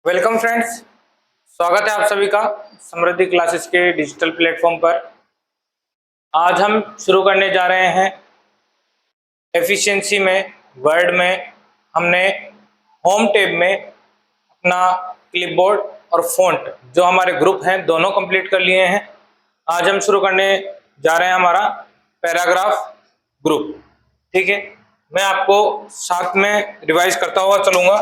Welcome friends, स्वागत है आप सभी का समृद्धि क्लासेस के डिजिटल प्लेटफॉर्म पर। आज हम शुरू करने जा रहे हैं एफिशिएंसी में वर्ड में। हमने होम टैब में अपना क्लिपबोर्ड और फ़ॉन्ट जो हमारे ग्रुप हैं दोनों कंप्लीट कर लिए हैं। आज हम शुरू करने जा रहे हैं हमारा पैराग्राफ ग्रुप। ठीक है, मैं आपको साथ में रिवाइज करता हुआ चलूँगा।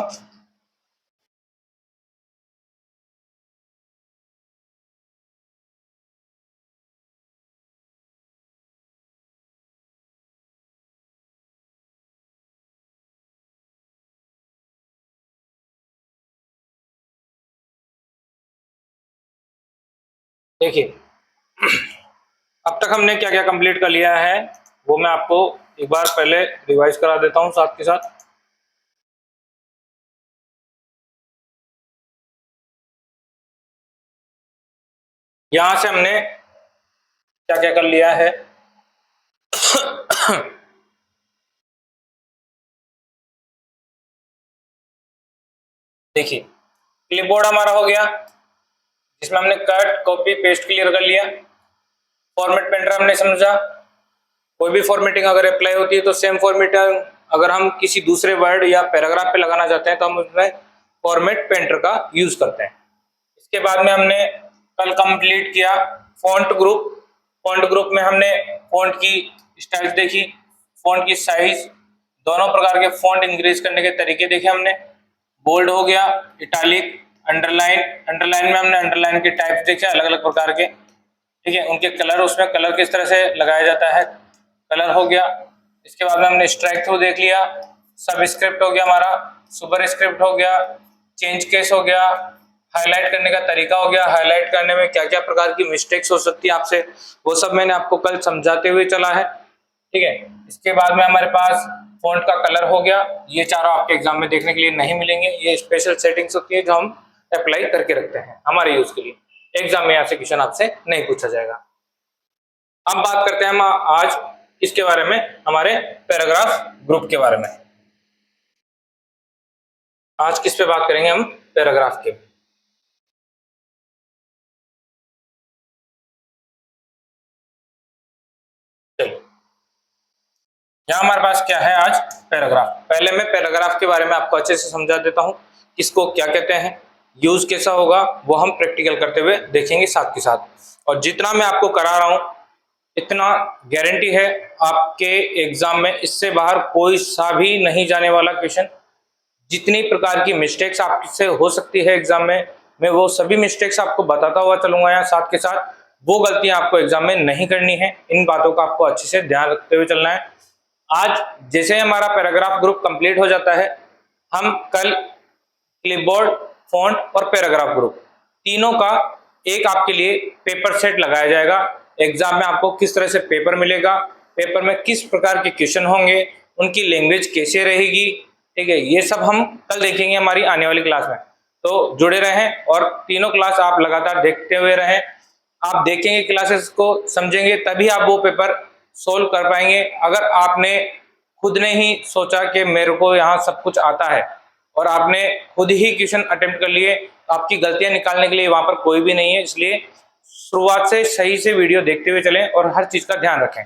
देखिए, अब तक हमने क्या क्या कंप्लीट कर लिया है वो मैं आपको एक बार पहले रिवाइज करा देता हूं साथ के साथ। यहां से हमने क्या क्या कर लिया है। देखिए, क्लिपबोर्ड हमारा हो गया जिसमें हमने कट कॉपी पेस्ट क्लियर कर लिया। फॉर्मेट पेंटर हमने समझा, कोई भी फॉर्मेटिंग अगर अप्लाई होती है तो सेम फॉर्मेटिंग अगर हम किसी दूसरे वर्ड या पैराग्राफ पे लगाना चाहते हैं तो हम उसमें फॉर्मेट पेंटर का यूज करते हैं। इसके बाद में हमने कल कंप्लीट किया फॉन्ट ग्रुप। फॉन्ट ग्रुप में हमने फॉन्ट की स्टाइल्स देखी, फॉन्ट की साइज, दोनों प्रकार के फॉन्ट इंक्रीज करने के तरीके देखे हमने। बोल्ड हो गया, इटालिक, अंडरलाइन। अंडरलाइन में हमने अंडरलाइन के टाइप्स देखे अलग अलग प्रकार के। ठीक है, उनके कलर, उसमें कलर किस तरह से लगाया जाता है, कलर हो गया। इसके बाद में हमने स्ट्राइक थ्रू देख लिया, सब स्क्रिप्ट हो गया हमारा, सुपर स्क्रिप्ट हो गया, चेंज केस हो गया, हाईलाइट करने का तरीका हो गया, हाईलाइट करने में क्या क्या प्रकार की मिस्टेक्स हो सकती है आपसे, वो सब मैंने आपको कल समझाते हुए चला है। ठीक है, इसके बाद में हमारे पास फॉन्ट का कलर हो गया। ये चारों आपके एग्जाम में देखने के लिए नहीं मिलेंगे, ये स्पेशल सेटिंग्स होती है जो हम अप्लाई करके रखते हैं हमारे यूज के लिए। एग्जाम में यहाँ से क्वेश्चन आपसे नहीं पूछा जाएगा। अब बात करते हैं हम आज इसके बारे में, हमारे पैराग्राफ ग्रुप के बारे में। आज किस पे बात करेंगे हम, पैराग्राफ के। चलिए, यहाँ हमारे पास क्या है आज, पैराग्राफ। पहले मैं पैराग्राफ के बारे में आपको अच्छे से समझा देता हूँ, किसको क्या कहते हैं, यूज कैसा होगा, वो हम प्रैक्टिकल करते हुए देखेंगे साथ के साथ। और जितना मैं आपको करा रहा हूँ इतना गारंटी है आपके एग्जाम में इससे बाहर कोई सा भी नहीं जाने वाला क्वेश्चन। जितनी प्रकार की मिस्टेक्स आपसे हो सकती है एग्जाम में, मैं वो सभी मिस्टेक्स आपको बताता हुआ चलूंगा यहाँ साथ के साथ। वो गलतियां आपको एग्जाम में नहीं करनी है, इन बातों का आपको अच्छे से ध्यान रखते हुए चलना है। आज जैसे हमारा पैराग्राफ ग्रुप कंप्लीट हो जाता है, हम कल क्लिपबोर्ड, फॉन्ट और पैराग्राफ ग्रुप तीनों का एक आपके लिए पेपर सेट लगाया जाएगा। एग्जाम में आपको किस तरह से पेपर मिलेगा, पेपर में किस प्रकार के क्वेश्चन होंगे, उनकी लैंग्वेज कैसे रहेगी, ठीक है, ये सब हम कल देखेंगे हमारी आने वाली क्लास में। तो जुड़े रहें और तीनों क्लास आप लगातार देखते हुए रहें। आप देखेंगे क्लासेस को, समझेंगे, तभी आप वो पेपर सोल्व कर पाएंगे। अगर आपने खुद ने ही सोचा कि मेरे को यहाँ सब कुछ आता है और आपने खुद ही क्वेश्चन अटेम्प्ट कर लिए, आपकी गलतियां निकालने के लिए वहां पर कोई भी नहीं है। इसलिए शुरुआत से सही से वीडियो देखते हुए चलें और हर चीज का ध्यान रखें।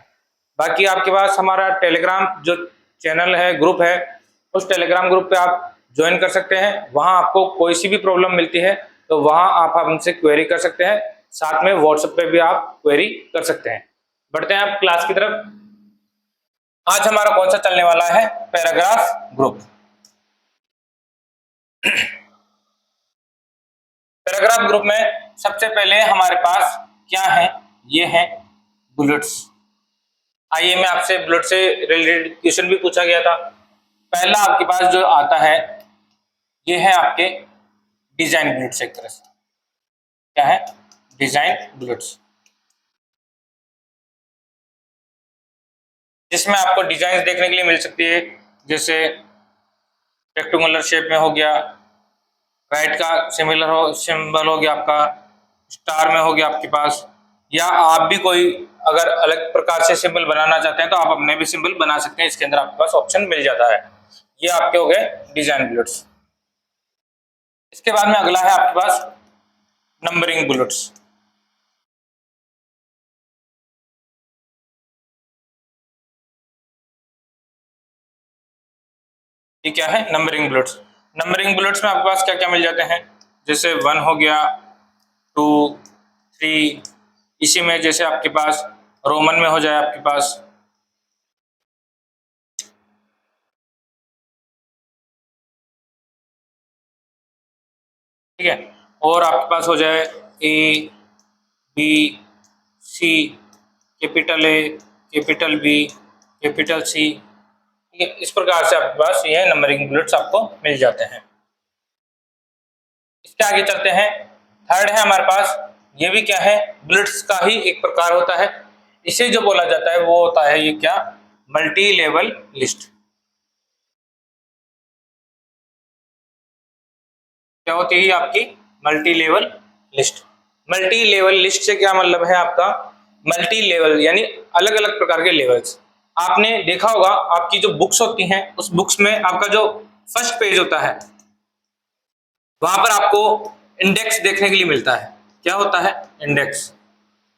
बाकी आपके पास हमारा टेलीग्राम जो चैनल है, ग्रुप है, उस टेलीग्राम ग्रुप पे आप ज्वाइन कर सकते हैं। वहां आपको कोई सी भी प्रॉब्लम मिलती है तो वहां आप हमसे क्वेरी कर सकते हैं, साथ में व्हाट्सएप पे भी आप क्वेरी कर सकते हैं। बढ़ते हैं आप क्लास की तरफ। आज हमारा कौन सा चलने वाला है, पैराग्राफ ग्रुप। पैराग्राफ ग्रुप में सबसे पहले हमारे पास क्या है, ये है बुलेट्स। आइए, मैं आपसे बुलेट से रिलेटेड क्वेश्चन भी पूछा गया था। पहला आपके पास जो आता है ये है आपके डिजाइन बुलेट्स। एक तरह से क्या है, डिजाइन बुलेट्स, जिसमें आपको डिजाइन देखने के लिए मिल सकती है। जैसे रेक्टेंगुलर शेप में हो गया, राइट का सिमिलर हो सिंबल हो गया आपका, स्टार में हो गया आपके पास, या आप भी कोई अगर अलग प्रकार से सिंबल बनाना चाहते हैं तो आप अपने भी सिंबल बना सकते हैं। इसके अंदर आपके पास ऑप्शन मिल जाता है। ये आपके हो गए डिजाइन बुलेट्स। इसके बाद में अगला है आपके पास नंबरिंग बुलेट्स। ये क्या है? Numbering bullets. नंबरिंग बुलेट्स में आपके पास क्या क्या मिल जाते हैं? जैसे 1 हो गया, 2, 3, इसी में जैसे आपके पास रोमन में हो जाए आपके पास, ठीक है, और आपके पास हो जाए A, B, C, capital A, capital B, capital C, ठीक है। इस प्रकार से आपके पास ये नंबरिंग बुलेट्स आपको मिल जाते हैं। इसके आगे चलते हैं। थर्ड है हमारे पास, ये भी क्या है? बुलेट्स का ही एक प्रकार होता है। इसे जो बोला जाता है वो होता है ये क्या? Multi level list. क्या होती है आपकी? Multi level list. Multi level list से क्या मतलब है आपका? मल्टी लेवल यानी अलग अलग प्रकार के लेवल्स। आपने देखा होगा आपकी जो बुक्स होती हैं उस बुक्स में आपका जो फर्स्ट पेज होता है वहां पर आपको इंडेक्स देखने के लिए मिलता है। क्या होता है? इंडेक्स।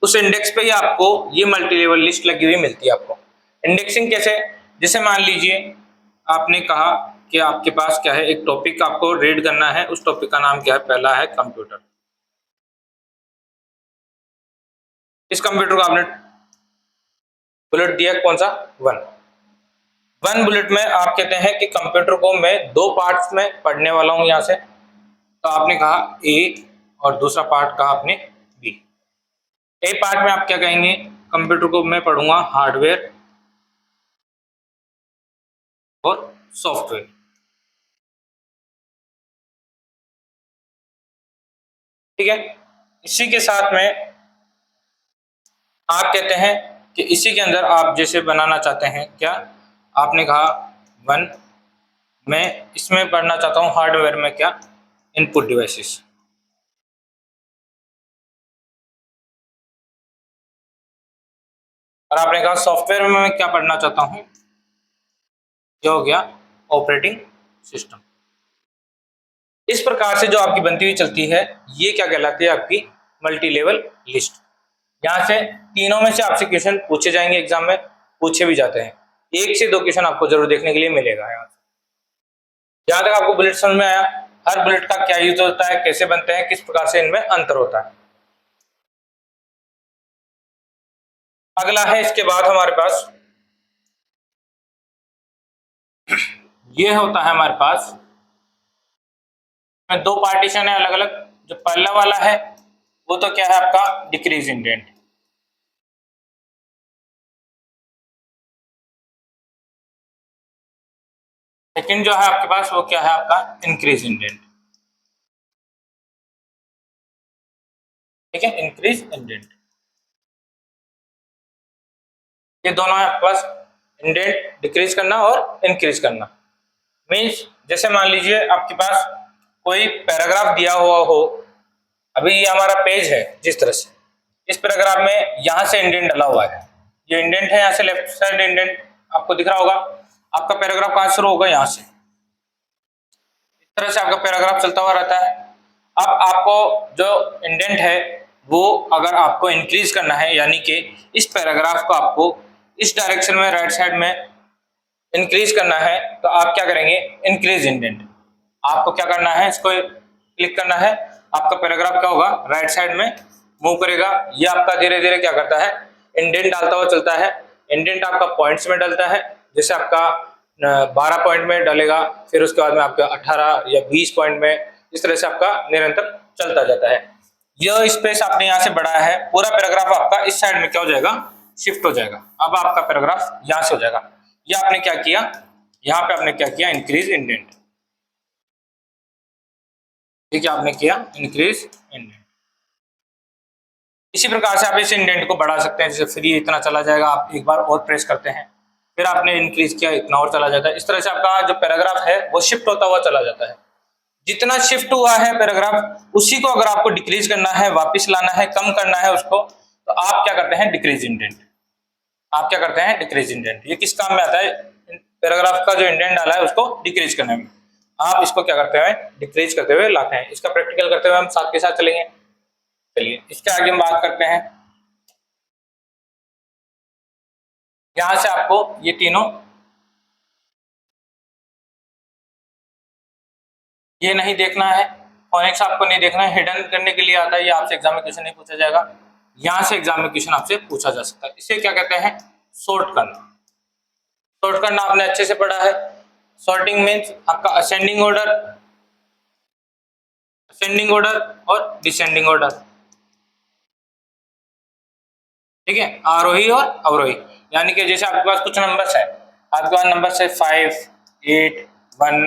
उस इंडेक्स पे ही आपको ये मल्टी लेवल लिस्ट लगी हुई मिलती है आपको। इंडेक्सिंग कैसे? जैसे मान लीजिए आपने कहा कि आपके पास क्या है, एक टॉपिक आपको रीड करना है, उस टॉपिक का नाम क्या है? पहला है कंप्यूटर। इस कंप्यूटर को आपने बुलेट दिया कौन सा? 1। 1 बुलेट में आप कहते हैं कि कंप्यूटर को मैं 2 पार्ट्स में पढ़ने वाला हूं यहां से, तो आपने कहा ए और दूसरा पार्ट कहा आपने बी। ए पार्ट में आप क्या कहेंगे? कंप्यूटर को मैं पढ़ूंगा हार्डवेयर और सॉफ्टवेयर। ठीक है। इसी के साथ में आप कहते हैं कि इसी के अंदर आप जैसे बनाना चाहते हैं क्या? आपने कहा 1, मैं इसमें पढ़ना चाहता हूं हार्डवेयर में क्या? Input devices. और आपने कहा सॉफ्टवेयर में मैं क्या पढ़ना चाहता हूं? ये हो गया ऑपरेटिंग सिस्टम। इस प्रकार से जो आपकी बनती हुई चलती है ये क्या कहलाती है? आपकी मल्टी लेवल लिस्ट। यहाँ से तीनों में से आपसे क्वेश्चन पूछे जाएंगे, एग्जाम में पूछे भी जाते हैं। 1 से 2 क्वेश्चन आपको जरूर देखने के लिए मिलेगा। यहाँ से जहां तक आपको बुलेट समझ में आया, हर बुलेट का क्या यूज होता है, कैसे बनते हैं, किस प्रकार से इनमें अंतर होता है। अगला है इसके बाद हमारे पास ये होता है हमारे पास में 2 पार्टीशन है अलग अलग। जो पहला वाला है वो तो क्या है आपका? Decrease indent. सेकंड जो है आपके पास वो क्या है आपका? Increase indent. ठीक है, इंक्रीज इंडेंट। ये दोनों है आपके पास, इंडेंट डिक्रीज करना और इंक्रीज करना। मीन्स जैसे मान लीजिए आपके पास कोई पैराग्राफ दिया हुआ हो, अभी ये हमारा पेज है जिस तरह से, इस पैराग्राफ में यहां से इंडेंट डला हुआ है, ये इंडेंट है, यहाँ से लेफ्ट साइड इंडेंट आपको दिख रहा होगा। आपका पैराग्राफ कहां शुरू होगा? यहाँ से। इस तरह से आपका पैराग्राफ चलता हुआ रहता है। अब आपको जो इंडेंट है वो अगर आपको इंक्रीज करना है, यानी कि इस पैराग्राफ को आपको इस डायरेक्शन में राइट साइड में इंक्रीज करना है, तो आप क्या करेंगे? Increase indent. आपको क्या करना है? इसको क्लिक करना है, आपका पैराग्राफ क्या होगा? राइट साइड में मूव करेगा। ये आपका धीरे धीरे क्या करता है? इंडेंट डालता हुआ चलता है। इंडेंट आपका पॉइंट्स में डलता है, जैसे आपका 12 पॉइंट में डलेगा, फिर उसके बाद में आपका 18 या 20 पॉइंट में, इस तरह से आपका निरंतर चलता जाता है। यह स्पेस आपने यहाँ से बढ़ाया है, पूरा पैराग्राफ आपका इस साइड में क्या हो जाएगा? शिफ्ट हो जाएगा। अब आपका पैराग्राफ यहाँ से हो जाएगा। ये आपने क्या किया? यहाँ पे आपने क्या किया? Increase indent. ठीक है, आपने किया इंक्रीज इंडेंट। इसी प्रकार से आप इस इंडेंट को बढ़ा सकते हैं, जैसे फिर ये इतना चला जाएगा, आप एक बार और प्रेस करते हैं, फिर आपने इंक्रीज किया, इतना और चला जाता है। इस तरह से आपका जो पैराग्राफ है वो शिफ्ट होता हुआ चला जाता है। जितना शिफ्ट हुआ है पैराग्राफ, उसी को अगर आपको डिक्रीज करना है, वापस लाना है, कम करना है उसको, तो आप क्या करते हैं? Decrease indent. आप क्या करते हैं? Decrease indent. ये किस काम में आता है? पैराग्राफ का जो इंडेंट डाला है उसको डिक्रीज करने में। आप इसको क्या करते हैं, डिक्रीज करते हुए लाते हैं। इसका प्रैक्टिकल करते हुए हम साथ के साथ चलेंगे। चलिए इसके आगे हम बात करते हैं। यहां से आपको ये तीनों ये नहीं देखना है, फोनिक्स आपको नहीं देखना है, हिडन करने के लिए आता है, ये आपसे एग्जाम में क्वेश्चन नहीं पूछा जाएगा। यहां से एग्जाम में क्वेश्चन आपसे पूछा जा सकता है। इसे क्या कहते हैं, सॉर्ट करना। सॉर्ट करना आपने अच्छे से पढ़ा है। सॉर्टिंग मीन्स आपका असेंडिंग ऑर्डर और डिसेंडिंग ऑर्डर, ठीक है, आरोही और अवरोही। यानी कि जैसे आपके पास कुछ नंबर्स है, आपके पास नंबर्स है 5, 8, 1,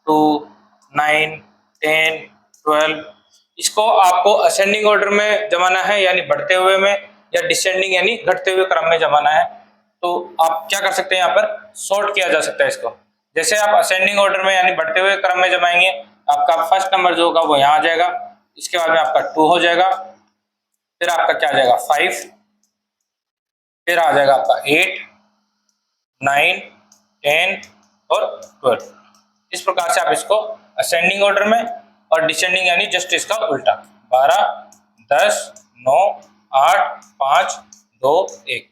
2, 9, 10, 12। इसको आपको असेंडिंग ऑर्डर में जमाना है यानी बढ़ते हुए में, या डिसेंडिंग यानी घटते हुए क्रम में जमाना है। तो आप क्या कर सकते हैं, यहाँ पर सॉर्ट किया जा सकता है इसको। जैसे आप असेंडिंग ऑर्डर में यानी बढ़ते हुए क्रम में जमाएंगे, आपका फर्स्ट नंबर जो होगा वो यहाँ आ जाएगा, इसके बाद में आपका 2 हो जाएगा, फिर आपका क्या आ जाएगा 5, फिर आ जाएगा आपका 8, 9, 10 और 12। इस प्रकार से आप इसको असेंडिंग ऑर्डर में, और डिसेंडिंग यानी जस्ट इसका उल्टा 12, 10, 9, 8, 5, 2, 1।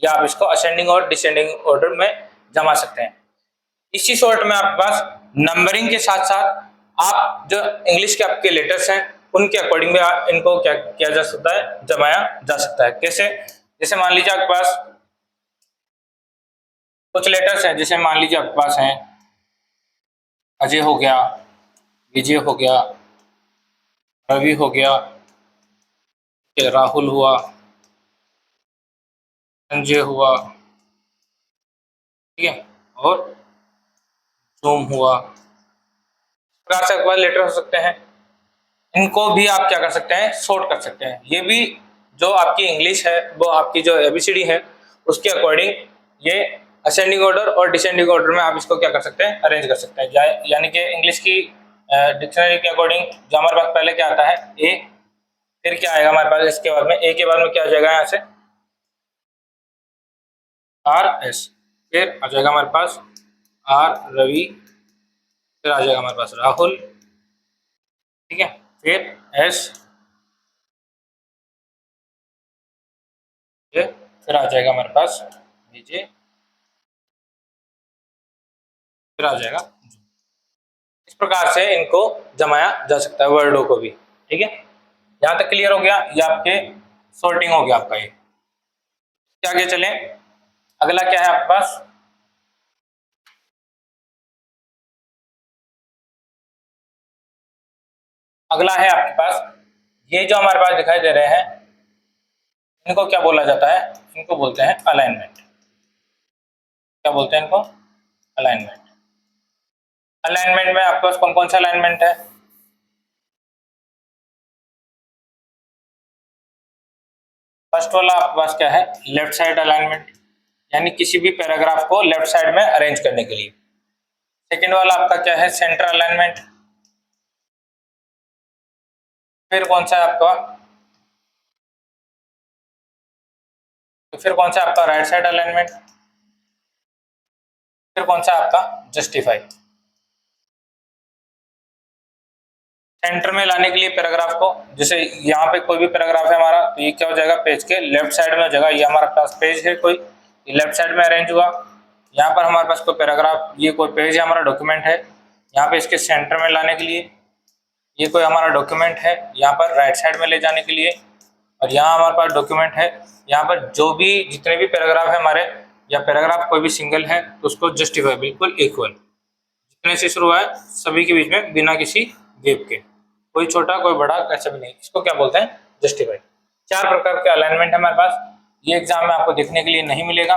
या आप इसको असेंडिंग और डिसेंडिंग ऑर्डर में जमा सकते हैं। इसी सॉर्ट में आपके पास नंबरिंग के साथ साथ आप जो इंग्लिश के आपके लेटर्स हैं उनके अकॉर्डिंग में इनको क्या किया जा सकता है, जमाया जा सकता है। कैसे, जैसे मान लीजिए आपके पास कुछ लेटर्स हैं, जैसे मान लीजिए आपके पास हैं अजय हो गया, विजय हो गया, रवि हो गया, राहुल हुआ, संजय हुआ, ठीक है, और सोम हुआ। इस प्रकार से आपके पास लेटर हो सकते हैं। इनको भी आप क्या कर सकते हैं, सॉर्ट कर सकते हैं। ये भी जो आपकी इंग्लिश है, वो आपकी जो एबीसीडी है उसके अकॉर्डिंग ये असेंडिंग ऑर्डर और डिसेंडिंग ऑर्डर में आप इसको क्या कर सकते हैं, अरेंज कर सकते हैं। यानी कि इंग्लिश की डिक्शनरी के अकॉर्डिंग जो हमारे पास पहले क्या आता है ए, फिर क्या आएगा हमारे पास इसके बाद में, ए के बाद में क्या आ जाएगा यहाँ से आर एस, फिर आ जाएगा हमारे पास आर रवि, फिर आ जाएगा हमारे पास राहुल, ठीक है, फिर एस, फिर आ जाएगा हमारे पास विजय, फिर आ जाएगा। इस प्रकार से इनको जमाया जा सकता है वर्डों को भी, ठीक है। यहां तक क्लियर हो गया, ये आपके सॉर्टिंग हो गया आपका। ये क्या आगे चलें, अगला क्या है आपके पास, अगला है आपके पास ये जो हमारे पास दिखाई दे रहे हैं, इनको क्या बोला जाता है, इनको बोलते हैं अलाइनमेंट। क्या बोलते हैं इनको, अलाइनमेंट। अलाइनमेंट में आपके पास कौन कौन सा अलाइनमेंट है, फर्स्ट वाला आपके पास क्या है, लेफ्ट साइड अलाइनमेंट, यानी किसी भी पैराग्राफ को लेफ्ट साइड में अरेंज करने के लिए। सेकेंड वाला आपका क्या है, सेंटर अलाइनमेंट। फिर कौन सा है आपका, तो फिर कौन सा आपका राइट साइड अलाइनमेंट। फिर कौन सा आपका जस्टिफाई। सेंटर में लाने के लिए पैराग्राफ को, जैसे यहाँ पे कोई भी पैराग्राफ है हमारा, तो ये क्या हो जाएगा, पेज के लेफ्ट साइड में हो जाएगा। ये हमारा पास पेज है कोई, ये लेफ्ट साइड में अरेंज हुआ। यहाँ पर हमारे पास कोई पैराग्राफ, ये कोई पेज है हमारा, डॉक्यूमेंट है, यहाँ पे इसके सेंटर में लाने के लिए ये कोई हमारा डॉक्यूमेंट है, यहाँ पर राइट साइड में ले जाने के लिए, और यहाँ हमारे पास डॉक्यूमेंट है। यहाँ पर जो भी जितने भी पैराग्राफ है हमारे, या पैराग्राफ कोई भी सिंगल है तो उसको जस्टिफाई, बिल्कुल इक्वल, जितने से शुरू है सभी के बीच में बिना किसी गैप के, कोई छोटा कोई बड़ा कैसे भी नहीं, इसको क्या बोलते हैं, जस्टिफाई। 4 प्रकार के अलाइनमेंट है हमारे पास, ये एग्जाम में आपको देखने के लिए नहीं मिलेगा।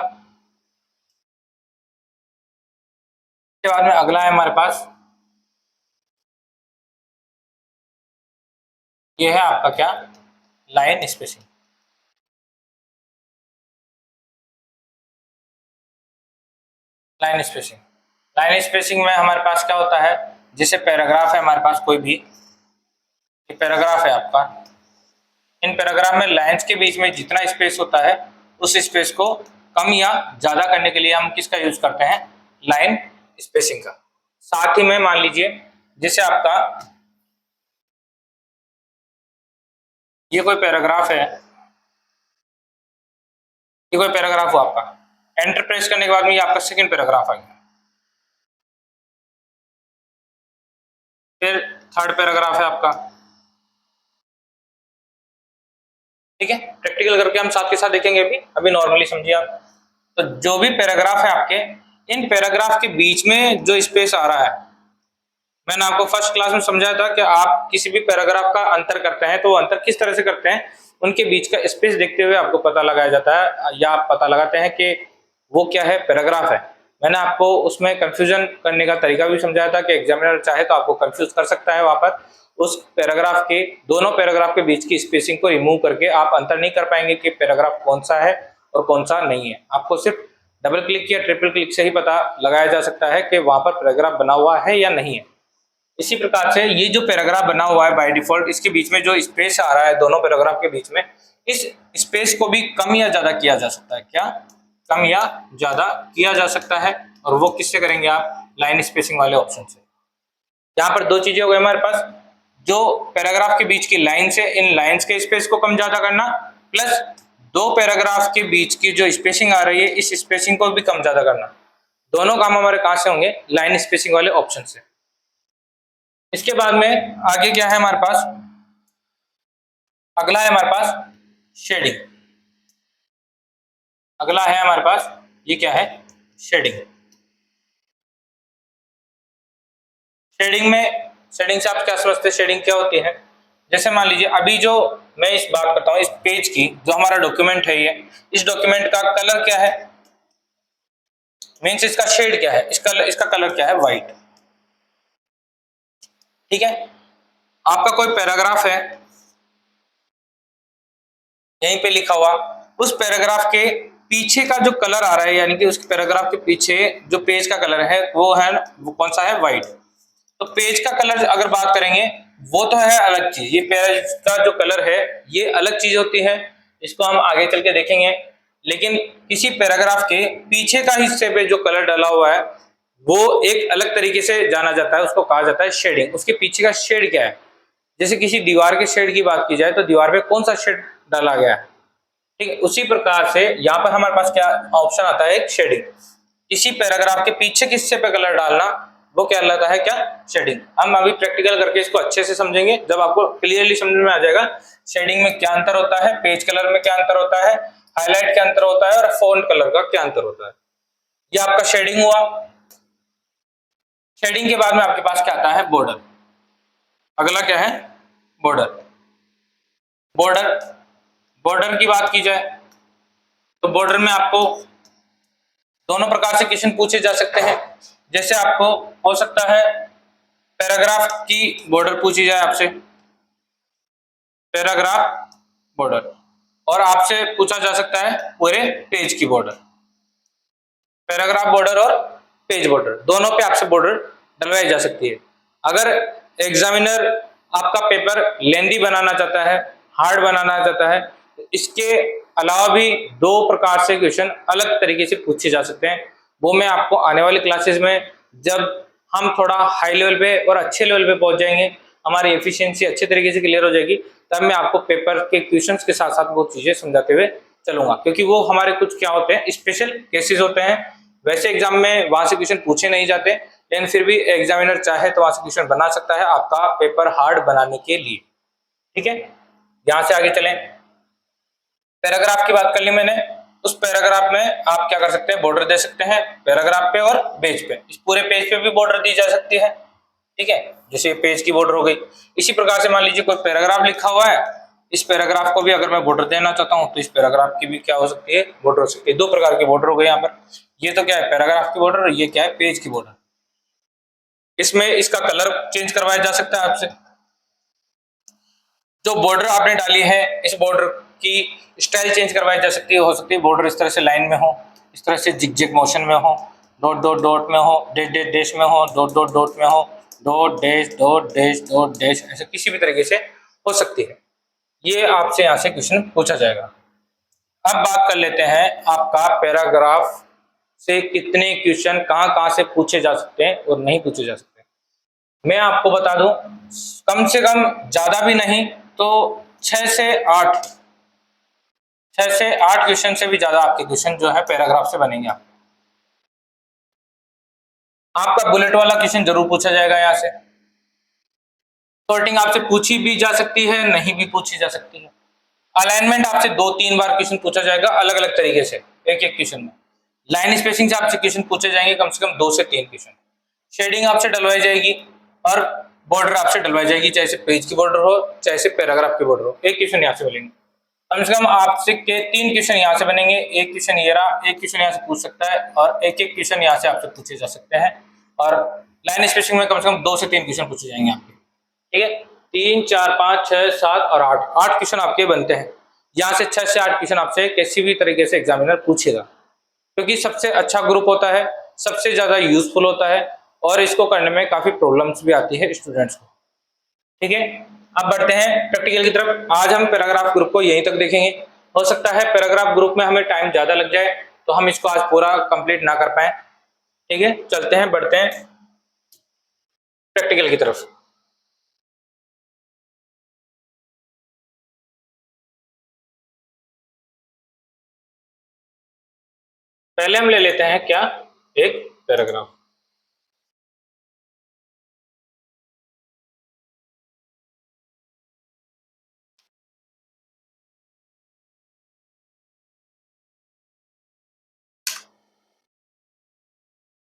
इसके बाद में अगला है हमारे पास, ये है आपका क्या, line spacing. Line spacing, line spacing में हमारे पास क्या होता है, जैसे पैराग्राफ है हमारे पास कोई भी, ये पैराग्राफ है आपका, इन पैराग्राफ में लाइंस के बीच में जितना स्पेस होता है उस स्पेस को कम या ज्यादा करने के लिए हम किसका यूज करते हैं, लाइन स्पेसिंग का। साथ ही में मान लीजिए जैसे आपका ये कोई पैराग्राफ है, ये कोई पैराग्राफ हुआ आपका, एंटर प्रेस करने के बाद में ये आपका सेकंड पैराग्राफ आ गया, फिर थर्ड पैराग्राफ है आपका। ठीक है, प्रैक्टिकल करके हम साथ के साथ देखेंगे। अभी नॉर्मली समझिए आप। तो जो भी पैराग्राफ है आपके, इन पैराग्राफ के बीच में जो स्पेस आ रहा है, मैंने आपको फर्स्ट क्लास में समझाया था कि आप किसी भी पैराग्राफ का अंतर करते हैं तो वो अंतर किस तरह से करते हैं, उनके बीच का स्पेस देखते हुए आपको पता लगाया जाता है, या आप पता लगाते हैं कि वो क्या है, पैराग्राफ है। मैंने आपको उसमें कंफ्यूजन करने का तरीका भी समझाया था कि एग्जामिनर चाहे तो आपको कंफ्यूज कर सकता है वहां पर। उस पैराग्राफ के, दोनों पैराग्राफ के बीच की स्पेसिंग को रिमूव करके आप अंतर नहीं कर पाएंगे कि पैराग्राफ कौन सा है और कौन सा नहीं है। आपको सिर्फ डबल क्लिक या ट्रिपल क्लिक से ही पता लगाया जा सकता है कि वहां पर पैराग्राफ बना हुआ है या नहीं है। इसी प्रकार से ये जो पैराग्राफ बना हुआ है बाय डिफॉल्ट, इसके बीच में जो स्पेस आ रहा है दोनों पैराग्राफ के बीच में, इस स्पेस को भी कम या ज्यादा किया जा सकता है। क्या कम या ज्यादा किया जा सकता है, और वो किससे करेंगे आप, लाइन स्पेसिंग वाले ऑप्शन से। यहाँ पर दो चीजें हो गई हमारे पास, जो पैराग्राफ के बीच की लाइन से इन लाइंस के स्पेस को कम ज्यादा करना, प्लस दो पैराग्राफ के बीच की जो स्पेसिंग आ रही है इस स्पेसिंग को भी कम ज्यादा करना। दोनों काम हमारे कहां से होंगे, लाइन स्पेसिंग वाले ऑप्शन से। इसके बाद में आगे क्या है हमारे पास, अगला है हमारे पास शेडिंग। अगला है हमारे पास ये क्या है, शेडिंग। शेडिंग में, शेडिंग से आप क्या समझते हैं, शेडिंग क्या होती है। जैसे मान लीजिए अभी जो मैं इस बात करता हूं, इस पेज की जो हमारा डॉक्यूमेंट है ये, इस डॉक्यूमेंट का कलर क्या है, मीन्स इसका शेड क्या है, इसका कलर क्या है, व्हाइट। ठीक है, आपका कोई पैराग्राफ है यहीं पे लिखा हुआ, उस पैराग्राफ के पीछे का जो कलर आ रहा है, यानी कि उस पैराग्राफ के पीछे जो पेज का कलर है वो है, वो कौन सा है, व्हाइट। तो पेज का कलर अगर बात करेंगे वो तो है अलग चीज, ये पेज का जो कलर है ये अलग चीज होती है, इसको हम आगे चल के देखेंगे। लेकिन किसी पैराग्राफ के पीछे का हिस्से पे जो कलर डाला हुआ है वो एक अलग तरीके से जाना जाता है, उसको कहा जाता है शेडिंग। उसके पीछे का शेड क्या है, जैसे किसी दीवार के शेड की बात की जाए तो दीवार पे कौन सा शेड डाला गया है, ठीक है। उसी प्रकार से यहाँ पर हमारे पास क्या ऑप्शन आता है, एक शेडिंग। इसी पैराग्राफ के पीछे के हिस्से पे कलर डालना वो क्या कहलाता है, क्या, शेडिंग। हम अभी प्रैक्टिकल करके इसको अच्छे से समझेंगे, जब आपको क्लियरली समझ में आ जाएगा शेडिंग में क्या अंतर होता है, पेज कलर में क्या अंतर होता है, हाईलाइट क्या अंतर होता है और फॉन्ट कलर का क्या अंतर होता है। ये आपका शेडिंग हुआ। शेडिंग के बाद में आपके पास क्या आता है, बॉर्डर। अगला क्या है, बॉर्डर। बॉर्डर, बॉर्डर की बात की जाए तो बॉर्डर में आपको दोनों प्रकार से क्वेश्चन पूछे जा सकते हैं। जैसे आपको हो सकता है पैराग्राफ की बॉर्डर पूछी जाए आपसे, पैराग्राफ बॉर्डर, और आपसे पूछा जा सकता है पूरे पेज की बॉर्डर। पैराग्राफ बॉर्डर और पेज बॉर्डर दोनों पे आपसे बॉर्डर डलवाई जा सकती है। अगर एग्जामिनर आपका पेपर लेंदी बनाना चाहता है, हार्ड बनाना चाहता है, तो इसके अलावा भी दो प्रकार से क्वेश्चन अलग तरीके से पूछे जा सकते हैं। वो मैं आपको आने वाली क्लासेस में, जब हम थोड़ा हाई लेवल पे और अच्छे लेवल पे पहुंच जाएंगे, हमारी एफिशिएंसी अच्छे तरीके से क्लियर हो जाएगी, तब मैं आपको पेपर के क्वेश्चंस के साथ साथ वो चीजें समझाते हुए चलूंगा। क्योंकि वो हमारे कुछ क्या होते हैं, स्पेशल केसेस होते हैं। वैसे एग्जाम में वहां से क्वेश्चन पूछे नहीं जाते, लेकिन फिर भी एग्जामिनर चाहे तो वहां से क्वेश्चन बना सकता है आपका पेपर हार्ड बनाने के लिए। ठीक है, यहां से आगे चलें। पैराग्राफ की बात कर ली मैंने। उस पैराग्राफ में आप क्या कर सकते हैं, बॉर्डर दे सकते हैं पैराग्राफ पे और पेज पे। इस पूरे पेज पे भी बॉर्डर दी जा सकती है। ठीक है, जैसे पेज की बॉर्डर हो गई। इसी प्रकार से मान लीजिए कोई पैराग्राफ लिखा हुआ है, इस पैराग्राफ को भी अगर मैं बॉर्डर देना चाहता हूं तो इस पैराग्राफ की भी क्या हो सकती है, बॉर्डर हो सकती है। दो प्रकार की बॉर्डर हो गई यहाँ पर। ये तो क्या है, पैराग्राफ की बॉर्डर, और ये क्या है, पेज की बॉर्डर। इसमें इसका कलर चेंज करवाया जा सकता है आपसे। जो बॉर्डर आपने डाली है, इस बॉर्डर की स्टाइल चेंज करवाई जा सकती है। हो सकती है बॉर्डर इस तरह से लाइन में हो, इस तरह से जिग मोशन में हो, डॉट डॉट डॉट में हो, डैश डैश डैश में हो, डॉट डॉट डॉट में हो, dot dash dot dash dot dash, ऐसे किसी भी तरीके से हो सकती है। ये आपसे यहाँ से क्वेश्चन पूछा जाएगा। अब बात कर लेते हैं आपका पैराग्राफ से कितने क्वेश्चन कहाँ से पूछे जा सकते हैं और नहीं पूछे जा सकते। मैं आपको बता दूं, कम से कम ज्यादा भी नहीं तो 6 से 8 क्वेश्चन से भी ज्यादा आपके क्वेश्चन जो है पैराग्राफ से बनेंगे। आपका बुलेट वाला क्वेश्चन जरूर पूछा जाएगा। यहाँ से सॉर्टिंग आपसे पूछी भी जा सकती है, नहीं भी पूछी जा सकती है। अलाइनमेंट आपसे 2-3 बार क्वेश्चन पूछा जाएगा अलग अलग तरीके से, एक एक क्वेश्चन में। लाइन स्पेसिंग से आपसे क्वेश्चन पूछे जाएंगे कम से कम 2 से 3 क्वेश्चन। शेडिंग आपसे डलवाई जाएगी और बॉर्डर आपसे डलवाई जाएगी, चाहे से पेज की बॉर्डर हो चाहे से पैराग्राफ की बॉर्डर हो। एक क्वेश्चन यहाँ से बनेंगे, कम से कम आपसे के 3 क्वेश्चन यहाँ से बनेंगे। एक क्वेश्चन ये रहा, एक क्वेश्चन यहाँ से पूछ सकता है और एक एक क्वेश्चन यहाँ से आपसे पूछे जा सकते हैं। और लाइन स्पेसिंग में कम से कम 2 से 3 क्वेश्चन पूछे जाएंगे आपके। ठीक है, 3, 4, 5, 6, 7 और 8 क्वेश्चन आपके बनते हैं। यहाँ से 6 से 8 क्वेश्चन आपसे किसी भी तरीके से एग्जामिनर पूछेगा, क्योंकि सबसे अच्छा ग्रुप होता है, सबसे ज्यादा यूजफुल होता है और इसको करने में काफी प्रॉब्लम्स भी आती है स्टूडेंट्स को। ठीक है, अब बढ़ते हैं प्रैक्टिकल की तरफ। आज हम पैराग्राफ ग्रुप को यहीं तक देखेंगे। हो सकता है पैराग्राफ ग्रुप में हमें टाइम ज्यादा लग जाए तो हम इसको आज पूरा कंप्लीट ना कर पाए। ठीक है, चलते हैं, बढ़ते हैं प्रैक्टिकल की तरफ। पहले हम ले लेते हैं क्या, एक पैराग्राफ।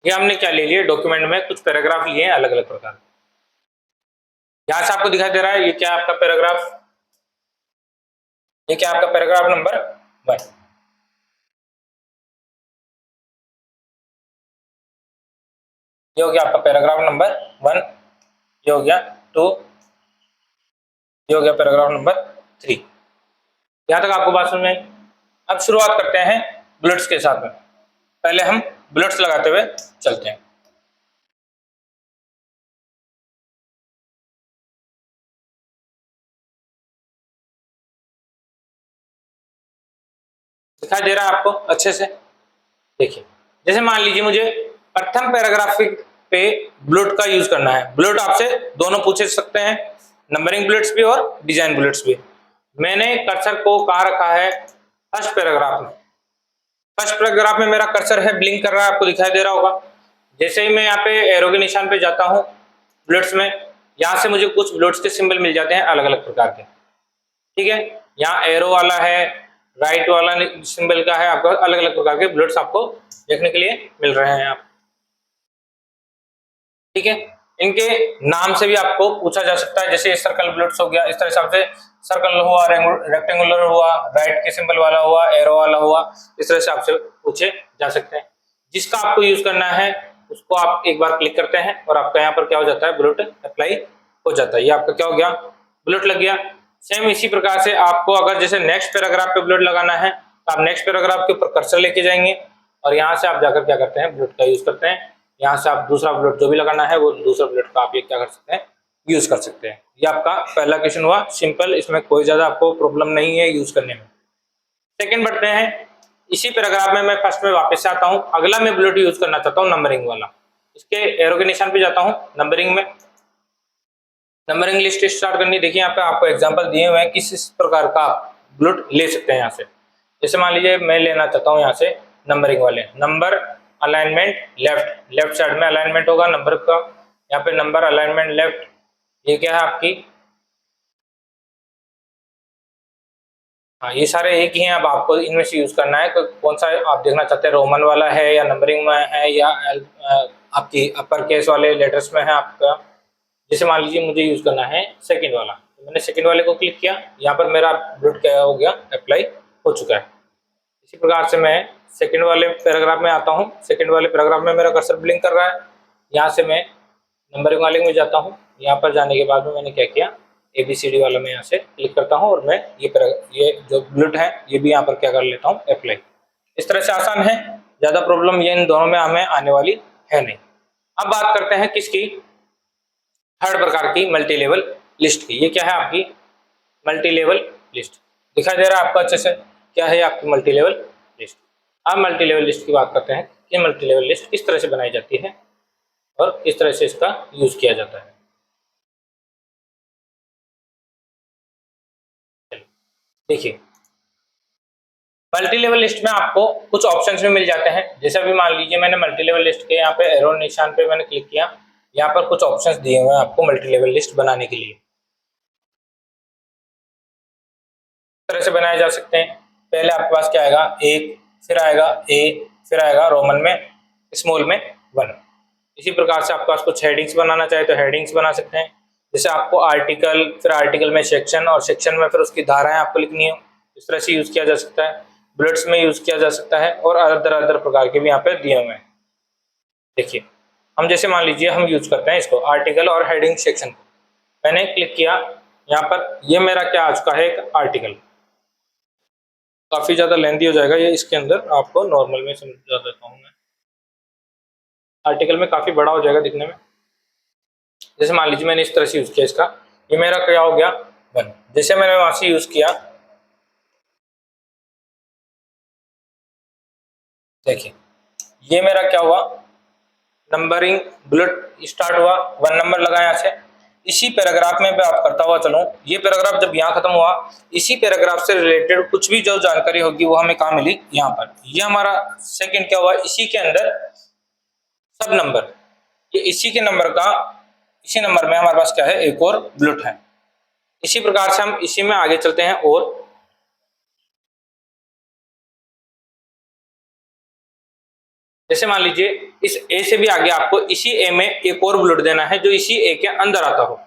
ये हमने क्या ले लिया, डॉक्यूमेंट में कुछ पैराग्राफ लिए हैं अलग अलग प्रकार। यहां से आपको दिखाई दे रहा है ये क्या आपका पैराग्राफ, ये क्या आपका पैराग्राफ नंबर 1। ये हो गया आपका पैराग्राफ नंबर 1, ये हो गया 2, ये हो गया पैराग्राफ नंबर 3। यहां तक आपको बात समझ में आई। अब शुरुआत करते हैं बुलेट्स के साथ में। पहले हम बुलेट्स लगाते हुए चलते हैं। दिखाई दे रहा है आपको अच्छे से? देखिए, जैसे मान लीजिए मुझे प्रथम पैराग्राफिक पे बुलेट का यूज करना है। बुलेट आपसे दोनों पूछे सकते हैं, नंबरिंग बुलेट्स भी और डिजाइन बुलेट्स भी। मैंने कर्सर को कहाँ रखा है, फर्स्ट पैराग्राफ में। फर्स्ट पैराग्राफ में मेरा कर्सर है, ब्लिंक कर रहा है, आपको दिखाई दे रहा होगा। जैसे ही मैं यहाँ पे एरो के निशान पे जाता हूँ बुलेट्स में, यहाँ से मुझे कुछ बुलेट्स के सिंबल मिल जाते हैं अलग अलग प्रकार के। ठीक है, यहाँ एरो वाला है, राइट वाला सिंबल का है, आपको अलग अलग प्रकार के बुलेट्स आपको देखने के लिए मिल रहे हैं आप। ठीक है, इनके नाम से भी आपको पूछा जा सकता है, जैसे सर्कल बुलेट्स हो गया, इस तरह से आपसे सर्कल हुआ, रेक्टेंगुलर हुआ, राइट के सिंबल वाला हुआ, एरो वाला हुआ, इस तरह से आपसे पूछे जा सकते हैं। जिसका आपको यूज करना है उसको आप एक बार क्लिक करते हैं और आपका यहाँ पर क्या हो जाता है, बुलेट अप्लाई हो जाता है। ये आपका क्या हो गया, बुलेट लग गया। सेम इसी प्रकार से आपको अगर जैसे नेक्स्ट पैराग्राफ पे बुलेट लगाना है तो आप नेक्स्ट पैराग्राफ के ऊपर कर्सर लेके जाएंगे और यहाँ से आप जाकर क्या करते हैं, बुलेट का यूज करते हैं। यहाँ से आप दूसरा बुलेट जो भी लगाना है वो दूसरा बुलेट का आप ये क्या कर सकते हैं, यूज कर सकते हैं। ये आपका पहला क्वेश्चन हुआ सिंपल, इसमें कोई ज्यादा आपको प्रॉब्लम नहीं है यूज करने में। सेकंड बढ़ते हैं, इसी पैराग्राफ में मैं फर्स्ट में वापस से आता हूँ। अगला मैं बुलेट यूज करना चाहता हूँ नंबरिंग वाला। इसके एरो के निशान पे जाता हूँ, नंबरिंग में नंबरिंग लिस्ट स्टार्ट करनी। देखिए यहाँ पे आपको एग्जांपल दिए हुए हैं किस प्रकार का बुलेट ले सकते हैं यहाँ से। जैसे मान लीजिए मैं लेना चाहता हूँ यहाँ से नंबरिंग वाले, नंबर अलाइनमेंट लेफ्ट साइड में अलाइनमेंट होगा नंबर का, यहाँ पे नंबर अलाइनमेंट लेफ्ट। ये क्या है आपकी, हाँ ये सारे एक ही हैं। अब आपको इनमें से यूज करना है कौन सा आप देखना चाहते हैं, रोमन वाला है या नंबरिंग में है या आपकी अपर केस वाले लेटर्स में है आपका। जैसे मान लीजिए मुझे यूज करना है सेकंड वाला, तो मैंने सेकंड वाले को क्लिक किया, यहाँ पर मेरा बुलेट क्या हो गया, अप्लाई हो चुका है। इसी प्रकार से मैं सेकंड वाले पैराग्राफ में आता हूँ। सेकंड वाले पैराग्राफ में मेरा कर्सर ब्लिंक कर रहा है, यहाँ से मैं नंबरिंग वाले में जाता हूँ। यहाँ पर जाने के बाद में मैंने क्या किया, ABCD वाला मैं यहाँ से क्लिक करता हूँ और मैं ये जो बुलेट है ये भी यहाँ पर क्या कर लेता हूँ, अप्लाई। इस तरह से आसान है, ज्यादा प्रॉब्लम ये इन दोनों में हमें आने वाली है नहीं। अब बात करते हैं किसकी, थर्ड प्रकार की मल्टी लेवल लिस्ट की। ये क्या है आपकी मल्टी लेवल लिस्ट, दिखाई दे रहा है आपको अच्छे से, क्या है आपकी मल्टी लेवल लिस्ट। अब मल्टी लेवल लिस्ट की बात करते हैं कि मल्टी लेवल लिस्ट किस तरह से बनाई जाती है और किस तरह से इसका यूज किया जाता है। देखिए, मल्टी लेवल लिस्ट में आपको कुछ ऑप्शंस भी मिल जाते हैं। जैसे अभी मान लीजिए मैंने मल्टी लेवल लिस्ट के यहाँ पे एरो निशान पे मैंने क्लिक किया, यहाँ पर कुछ ऑप्शंस दिए हुए हैं आपको मल्टी लेवल लिस्ट बनाने के लिए। इस तरह से बनाए जा सकते हैं। पहले आपके पास क्या आएगा, एक, फिर आएगा ए, फिर आएगा रोमन में, स्मॉल में 1। इसी प्रकार से आपके पास कुछ हेडिंग्स बनाना चाहे तो हेडिंग्स बना सकते हैं। जैसे आपको आर्टिकल, फिर आर्टिकल में सेक्शन और सेक्शन में फिर उसकी धाराएं आपको लिखनी हो, इस तरह से यूज किया जा सकता है। बुलेट्स में यूज किया जा सकता है और अदर अदर प्रकार के भी यहाँ पे दिए हुए हैं। देखिए, हम जैसे मान लीजिए हम यूज करते हैं इसको आर्टिकल और हेडिंग सेक्शन। मैंने क्लिक किया यहाँ पर, ये मेरा क्या आ चुका है, एक आर्टिकल। काफी ज्यादा लेंथी हो जाएगा ये, इसके अंदर आपको नॉर्मल में समझा देता हूँ मैं। आर्टिकल में काफी बड़ा हो जाएगा दिखने में। जैसे मान लीजिए मैंने इस तरह से यूज किया इसका, ये मेरा क्या हो गया 1। जैसे मैंने वहां से यूज किया, देखिए ये मेरा क्या हुआ, नंबरिंग बुलेट स्टार्ट हुआ, 1 नंबर लगा यहाँ से। इसी पैराग्राफ में बात करता हुआ चलूं, ये पैराग्राफ जब यहाँ खत्म हुआ, इसी पैराग्राफ से रिलेटेड कुछ भी जो जानकारी होगी वो हमें कहाँ मिली, यहाँ पर। ये हमारा सेकंड क्या हुआ, इसी के अंदर सब नंबर, ये इसी के नंबर का, इसी नंबर में हमारे पास क्या है, एक और बुलेट है। इसी प्रकार से हम इसी में आगे चलते हैं। और जैसे मान लीजिए इस ए से भी आगे आपको इसी ए में एक और बुलेट देना है जो इसी ए के अंदर आता हो।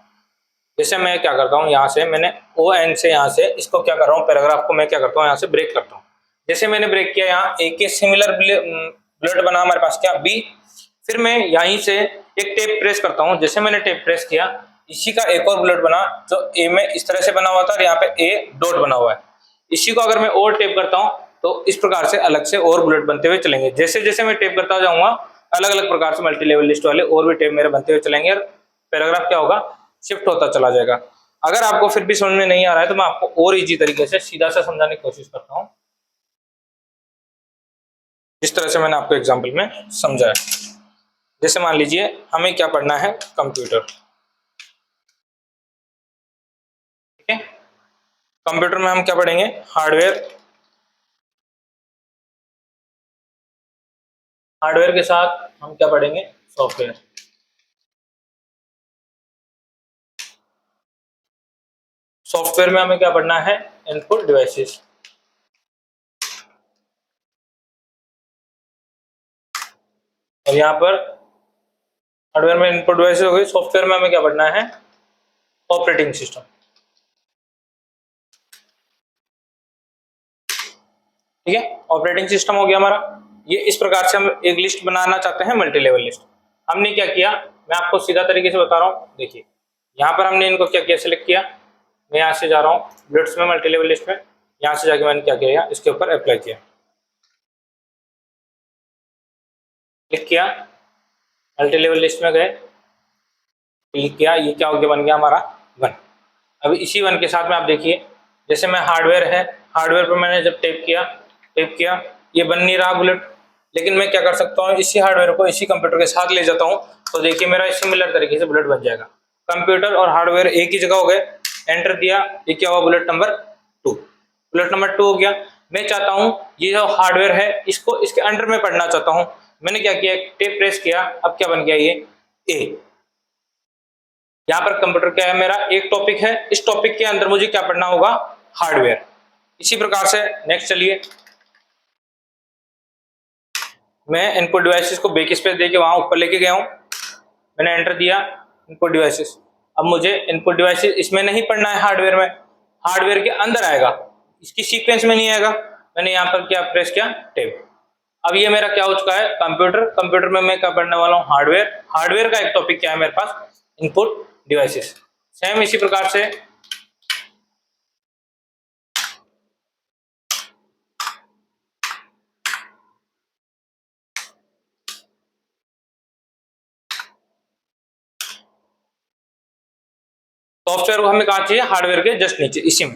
जैसे मैं क्या करता हूँ, यहाँ से मैंने ओ एन से यहाँ से इसको क्या कर रहा हूँ, पैराग्राफ को मैं क्या करता हूँ, यहाँ से ब्रेक करता हूँ। जैसे मैंने ब्रेक किया, यहाँ ए के सिमिलर बुलेट बना हमारे पास क्या, बी। फिर मैं यहीं से एक टेप प्रेस करता हूँ। जैसे मैंने टेप प्रेस किया, इसी का एक और बुलेट बना जो ए में इस तरह से बना हुआ था और यहाँ पे ए डॉट बना हुआ है। इसी को अगर मैं और टेप करता हूँ तो इस प्रकार से अलग से और बुलेट बनते हुए चलेंगे। जैसे जैसे मैं टेप करता जाऊंगा, अलग अलग प्रकार से मल्टी लेवल लिस्ट वाले और भी टेप मेरे बनते हुए चलेंगे और पैराग्राफ क्या होगा, शिफ्ट होता चला जाएगा। अगर आपको फिर भी समझ में नहीं आ रहा है तो मैं आपको और इजी तरीके से सीधा सा समझाने की कोशिश करता हूँ, जिस तरह से मैंने आपको एग्जाम्पल में समझाया। जैसे मान लीजिए हमें क्या पढ़ना है, कंप्यूटर। ठीक है, कंप्यूटर में हम क्या पढ़ेंगे, हार्डवेयर। हार्डवेयर के साथ हम क्या पढ़ेंगे, सॉफ्टवेयर। सॉफ्टवेयर में हमें क्या पढ़ना है, इनपुट डिवाइसेस। और यहाँ पर हार्डवेयर में इनपुट डिवाइसेस हो गई, सॉफ्टवेयर में हमें क्या पढ़ना है, ऑपरेटिंग सिस्टम। ठीक है, ऑपरेटिंग सिस्टम हो गया हमारा। ये इस प्रकार से हम एक लिस्ट बनाना चाहते हैं, मल्टी लेवल लिस्ट। हमने क्या किया, मैं आपको सीधा तरीके से बता रहा हूँ। देखिए यहाँ पर हमने इनको क्या किया, सिलेक्ट किया। मैं यहाँ से जा रहा हूँ बुलेट्स में, मल्टी लेवल लिस्ट में। यहाँ से जाके मैंने क्या किया, इसके ऊपर अप्लाई किया, क्लिक किया, मल्टी लेवल लिस्ट में गए, क्लिक किया, ये क्या हो गया, बन गया हमारा 1। अभी इसी 1 के साथ में आप देखिए, जैसे मैं हार्डवेयर है, हार्डवेयर पर मैंने जब टेप किया, ये बन नहीं रहा बुलेट। लेकिन मैं क्या कर सकता हूँ, इसी हार्डवेयर को इसी कंप्यूटर के साथ ले जाता हूँ तो देखिए मेरा सिमिलर तरीके से बुलेट बन जाएगा। कंप्यूटर और हार्डवेयर एक ही जगह हो गए, एंटर दिया, ये क्या हुआ, बुलेट नंबर 2। बुलेट नंबर 2 हो गया। मैं चाहता हूँ ये जो हार्डवेयर है इसको इसके अंडर में पढ़ना चाहता हूँ। मैंने क्या किया, टेप प्रेस किया, अब क्या बन गया, ये ए। यहाँ पर कंप्यूटर क्या है, मेरा एक टॉपिक है, इस टॉपिक के अंदर मुझे क्या पढ़ना होगा, हार्डवेयर। इसी प्रकार से नेक्स्ट चलिए, मैं इनपुट डिवाइसेस को बैक स्पेस देके वहां ऊपर लेके गया हूं। मैंने एंटर दिया, इनपुट डिवाइसेस। अब मुझे इनपुट डिवाइसेस इसमें नहीं पढ़ना है, हार्डवेयर में, हार्डवेयर के अंदर आएगा, इसकी सीक्वेंस में नहीं आएगा। मैंने यहाँ पर क्या प्रेस किया, टेप। अब ये मेरा क्या हो चुका है, कंप्यूटर। कंप्यूटर में मैं क्या पढ़ने वाला हूँ, हार्डवेयर। हार्डवेयर का एक टॉपिक क्या है मेरे पास, इनपुट डिवाइसेस। सेम इसी प्रकार से सॉफ्टवेयर को हमें कहाँ चाहिए, हार्डवेयर के जस्ट नीचे, इसी में।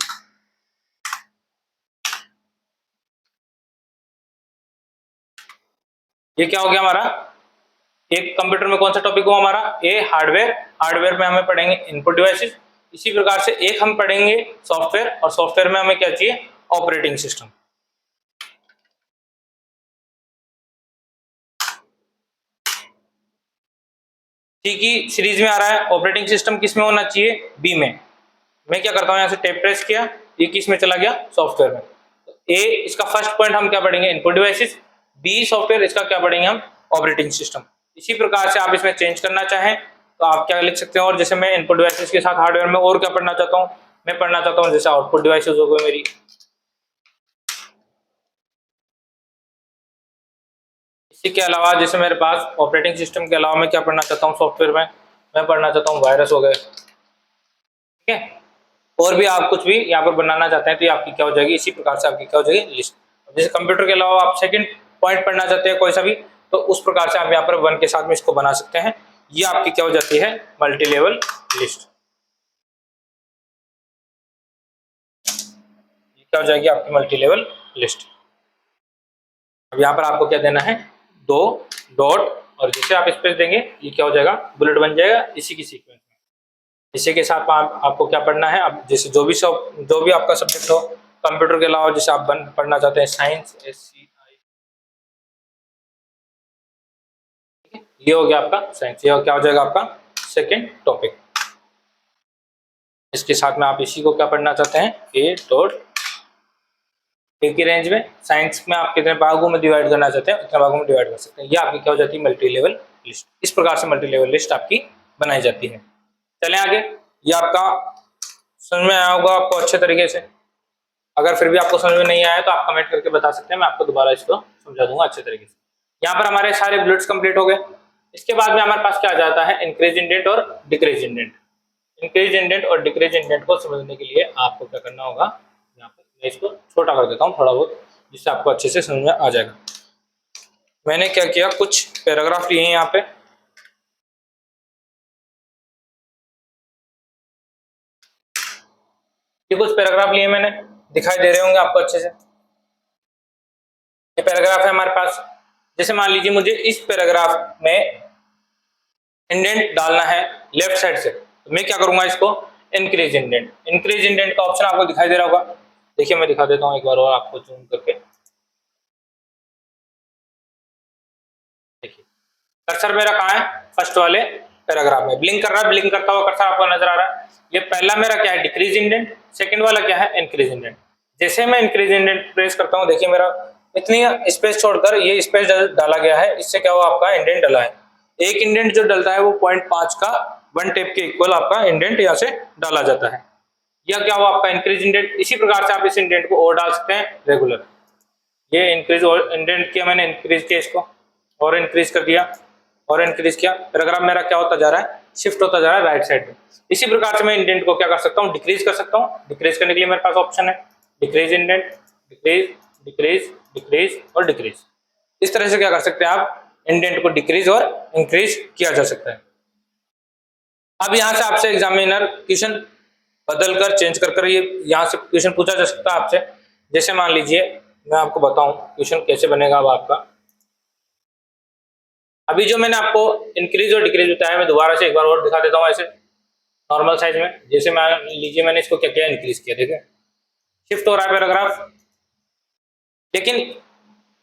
ये क्या हो गया हमारा, एक कंप्यूटर में कौन सा टॉपिक हुआ हमारा, ए हार्डवेयर, हार्डवेयर में हमें पढ़ेंगे इनपुट डिवाइसेस। इसी प्रकार से एक हम पढ़ेंगे सॉफ्टवेयर, और सॉफ्टवेयर में हमें क्या चाहिए, ऑपरेटिंग सिस्टम। ठीक ही सीरीज में आ रहा है, ऑपरेटिंग सिस्टम किस में होना चाहिए, बी में। मैं क्या करता हूं, यहां से टैब प्रेस किया, ये किस में चला गया, सॉफ्टवेयर में। ए इसका फर्स्ट पॉइंट हम क्या पढ़ेंगे, इनपुट डिवाइसेस, बी सॉफ्टवेयर, इसका क्या पढ़ेंगे हम, ऑपरेटिंग सिस्टम। इसी प्रकार से आप इसमें चेंज करना चाहें तो आप क्या लिख सकते हैं, और जैसे मैं इनपुट डिवाइसेस के साथ हार्डवेयर में और क्या पढ़ना चाहता हूँ, मैं पढ़ना चाहता हूँ जैसे आउटपुट डिवाइसेस हो गई मेरी। इसी के अलावा जैसे मेरे पास ऑपरेटिंग सिस्टम के अलावा मैं क्या पढ़ना चाहता हूँ सॉफ्टवेयर में, मैं पढ़ना चाहता हूँ वायरस हो गए, ठीक है। और भी आप कुछ भी यहाँ पर बनाना चाहते हैं तो ये आपकी क्या हो जाएगी, इसी प्रकार से आपकी क्या हो जाएगी, लिस्ट। जैसे कंप्यूटर के अलावा आप सेकंड पॉइंट पढ़ना चाहते हैं कोई सा भी, तो उस प्रकार से आप यहाँ पर वन के साथ में इसको बना सकते हैं। ये आपकी क्या हो जाती है, मल्टी लेवल लिस्ट। ये क्या हो जाएगी आपकी मल्टी लेवल लिस्ट। अब यहाँ पर आपको क्या देना है, दो डॉट, और जैसे आप स्पेस देंगे ये क्या हो जाएगा, बुलेट बन जाएगा इसी की सीक्वेंस में। इसी के साथ आपको क्या पढ़ना है, अब जैसे जो भी आपका सब्जेक्ट हो कंप्यूटर के अलावा, जैसे आप पढ़ना चाहते हैं साइंस, SCI, ये हो गया आपका साइंस, ये क्या हो जाएगा आपका सेकेंड टॉपिक। इसके साथ में आप इसी को क्या पढ़ना चाहते हैं, ए डॉट, एक ही रेंज में। साइंस में आप कितने भागों में डिवाइड करना चाहते हैं उतने भागों में डिवाइड कर सकते हैं। ये आपकी क्या हो जाती है, मल्टी लेवल लिस्ट। इस प्रकार से मल्टी लेवल लिस्ट आपकी बनाई जाती है। चलें आगे, ये आपका समझ में आया होगा आपको अच्छे तरीके से। अगर फिर भी आपको समझ में नहीं आया तो आप कमेंट करके बता सकते हैं, मैं आपको दोबारा इसको समझा दूंगा अच्छे तरीके से। यहाँ पर हमारे सारे बुलेट्स कंप्लीट हो गए। इसके बाद में हमारे पास क्या आ जाता है, इंक्रीज इंडेंट और डिक्रीज इंडेंट। इंक्रीज इंडेंट और डिक्रीज इंडेंट को समझने के लिए आपको क्या करना होगा, यहाँ पर मैं इसको छोटा कर देता हूँ थोड़ा बहुत, जिससे आपको अच्छे से समझ में आ जाएगा। मैंने क्या किया, कुछ पैराग्राफ लिए हैं यहाँ पे, ये कुछ पैराग्राफ लिए मैंने, दिखाई दे रहे होंगे आपको अच्छे से। ये पैराग्राफ है हमारे पास। जैसे मान लीजिए मुझे इस पैराग्राफ में इंडेंट डालना है लेफ्ट साइड से, तो मैं क्या करूंगा, इसको इंक्रीज इंडेंट। इंक्रीज इंडेंट का ऑप्शन आपको दिखाई दे रहा होगा, देखिए मैं दिखा देता हूँ एक बार और आपको जूम करके। देखिए कर्सर मेरा कहाँ है, फर्स्ट वाले पैराग्राफ में ब्लिंक कर रहा है, ब्लिंक करता हुआ कर्सर आपको नजर आ रहा है। ये पहला मेरा क्या है, डिक्रीज इंडेंट, सेकंड वाला क्या है, इंक्रीज इंडेंट। जैसे मैं इंक्रीज इंडेंट प्रेस करता हूँ, देखिए मेरा इतनी स्पेस छोड़कर ये स्पेस डाला गया है, इससे क्या हुआ, आपका इंडेंट डला है। एक इंडेंट जो डलता है वो 0.5 का वन टेप के इक्वल आपका इंडेंट यहाँ से डाला जाता है। यह क्या हुआ आपका इंक्रीज इंडेंट। इसी प्रकार से आप इस इंडेंट को और डाल सकते हैं रेगुलर। ये इंक्रीज और इंडेंट किया मैंने, इंक्रीज किया इसको और इंक्रीज कर दिया और इंक्रीज किया, पैराग्राफ मेरा क्या होता जा रहा है, शिफ्ट होता जा रहा है राइट साइड में। इसी प्रकार से मैं इंडेंट को क्या कर सकता हूँ, डिक्रीज कर सकता हूँ। डिक्रीज करने के लिए मेरे पास ऑप्शन है decrease indent, decrease, decrease, decrease और डिक्रीज। इस तरह से क्या कर सकते हैं आप, इंडेंट को डिक्रीज और इंक्रीज किया जा सकता है। अब यहाँ से आपसे एग्जामिनर क्वेश्चन बदल कर चेंज कर ये यहाँ से क्वेश्चन पूछा जा सकता है आपसे। जैसे मान लीजिए मैं आपको बताऊं क्वेश्चन कैसे बनेगा। अब आपका अभी जो मैंने आपको इंक्रीज और डिक्रीज बताया, मैं दोबारा से एक बार और दिखा देता हूँ ऐसे नॉर्मल साइज में। जैसे मान लीजिए मैंने इसको क्या किया, इंक्रीज किया, देखिए शिफ्ट हो रहा है पैराग्राफ, लेकिन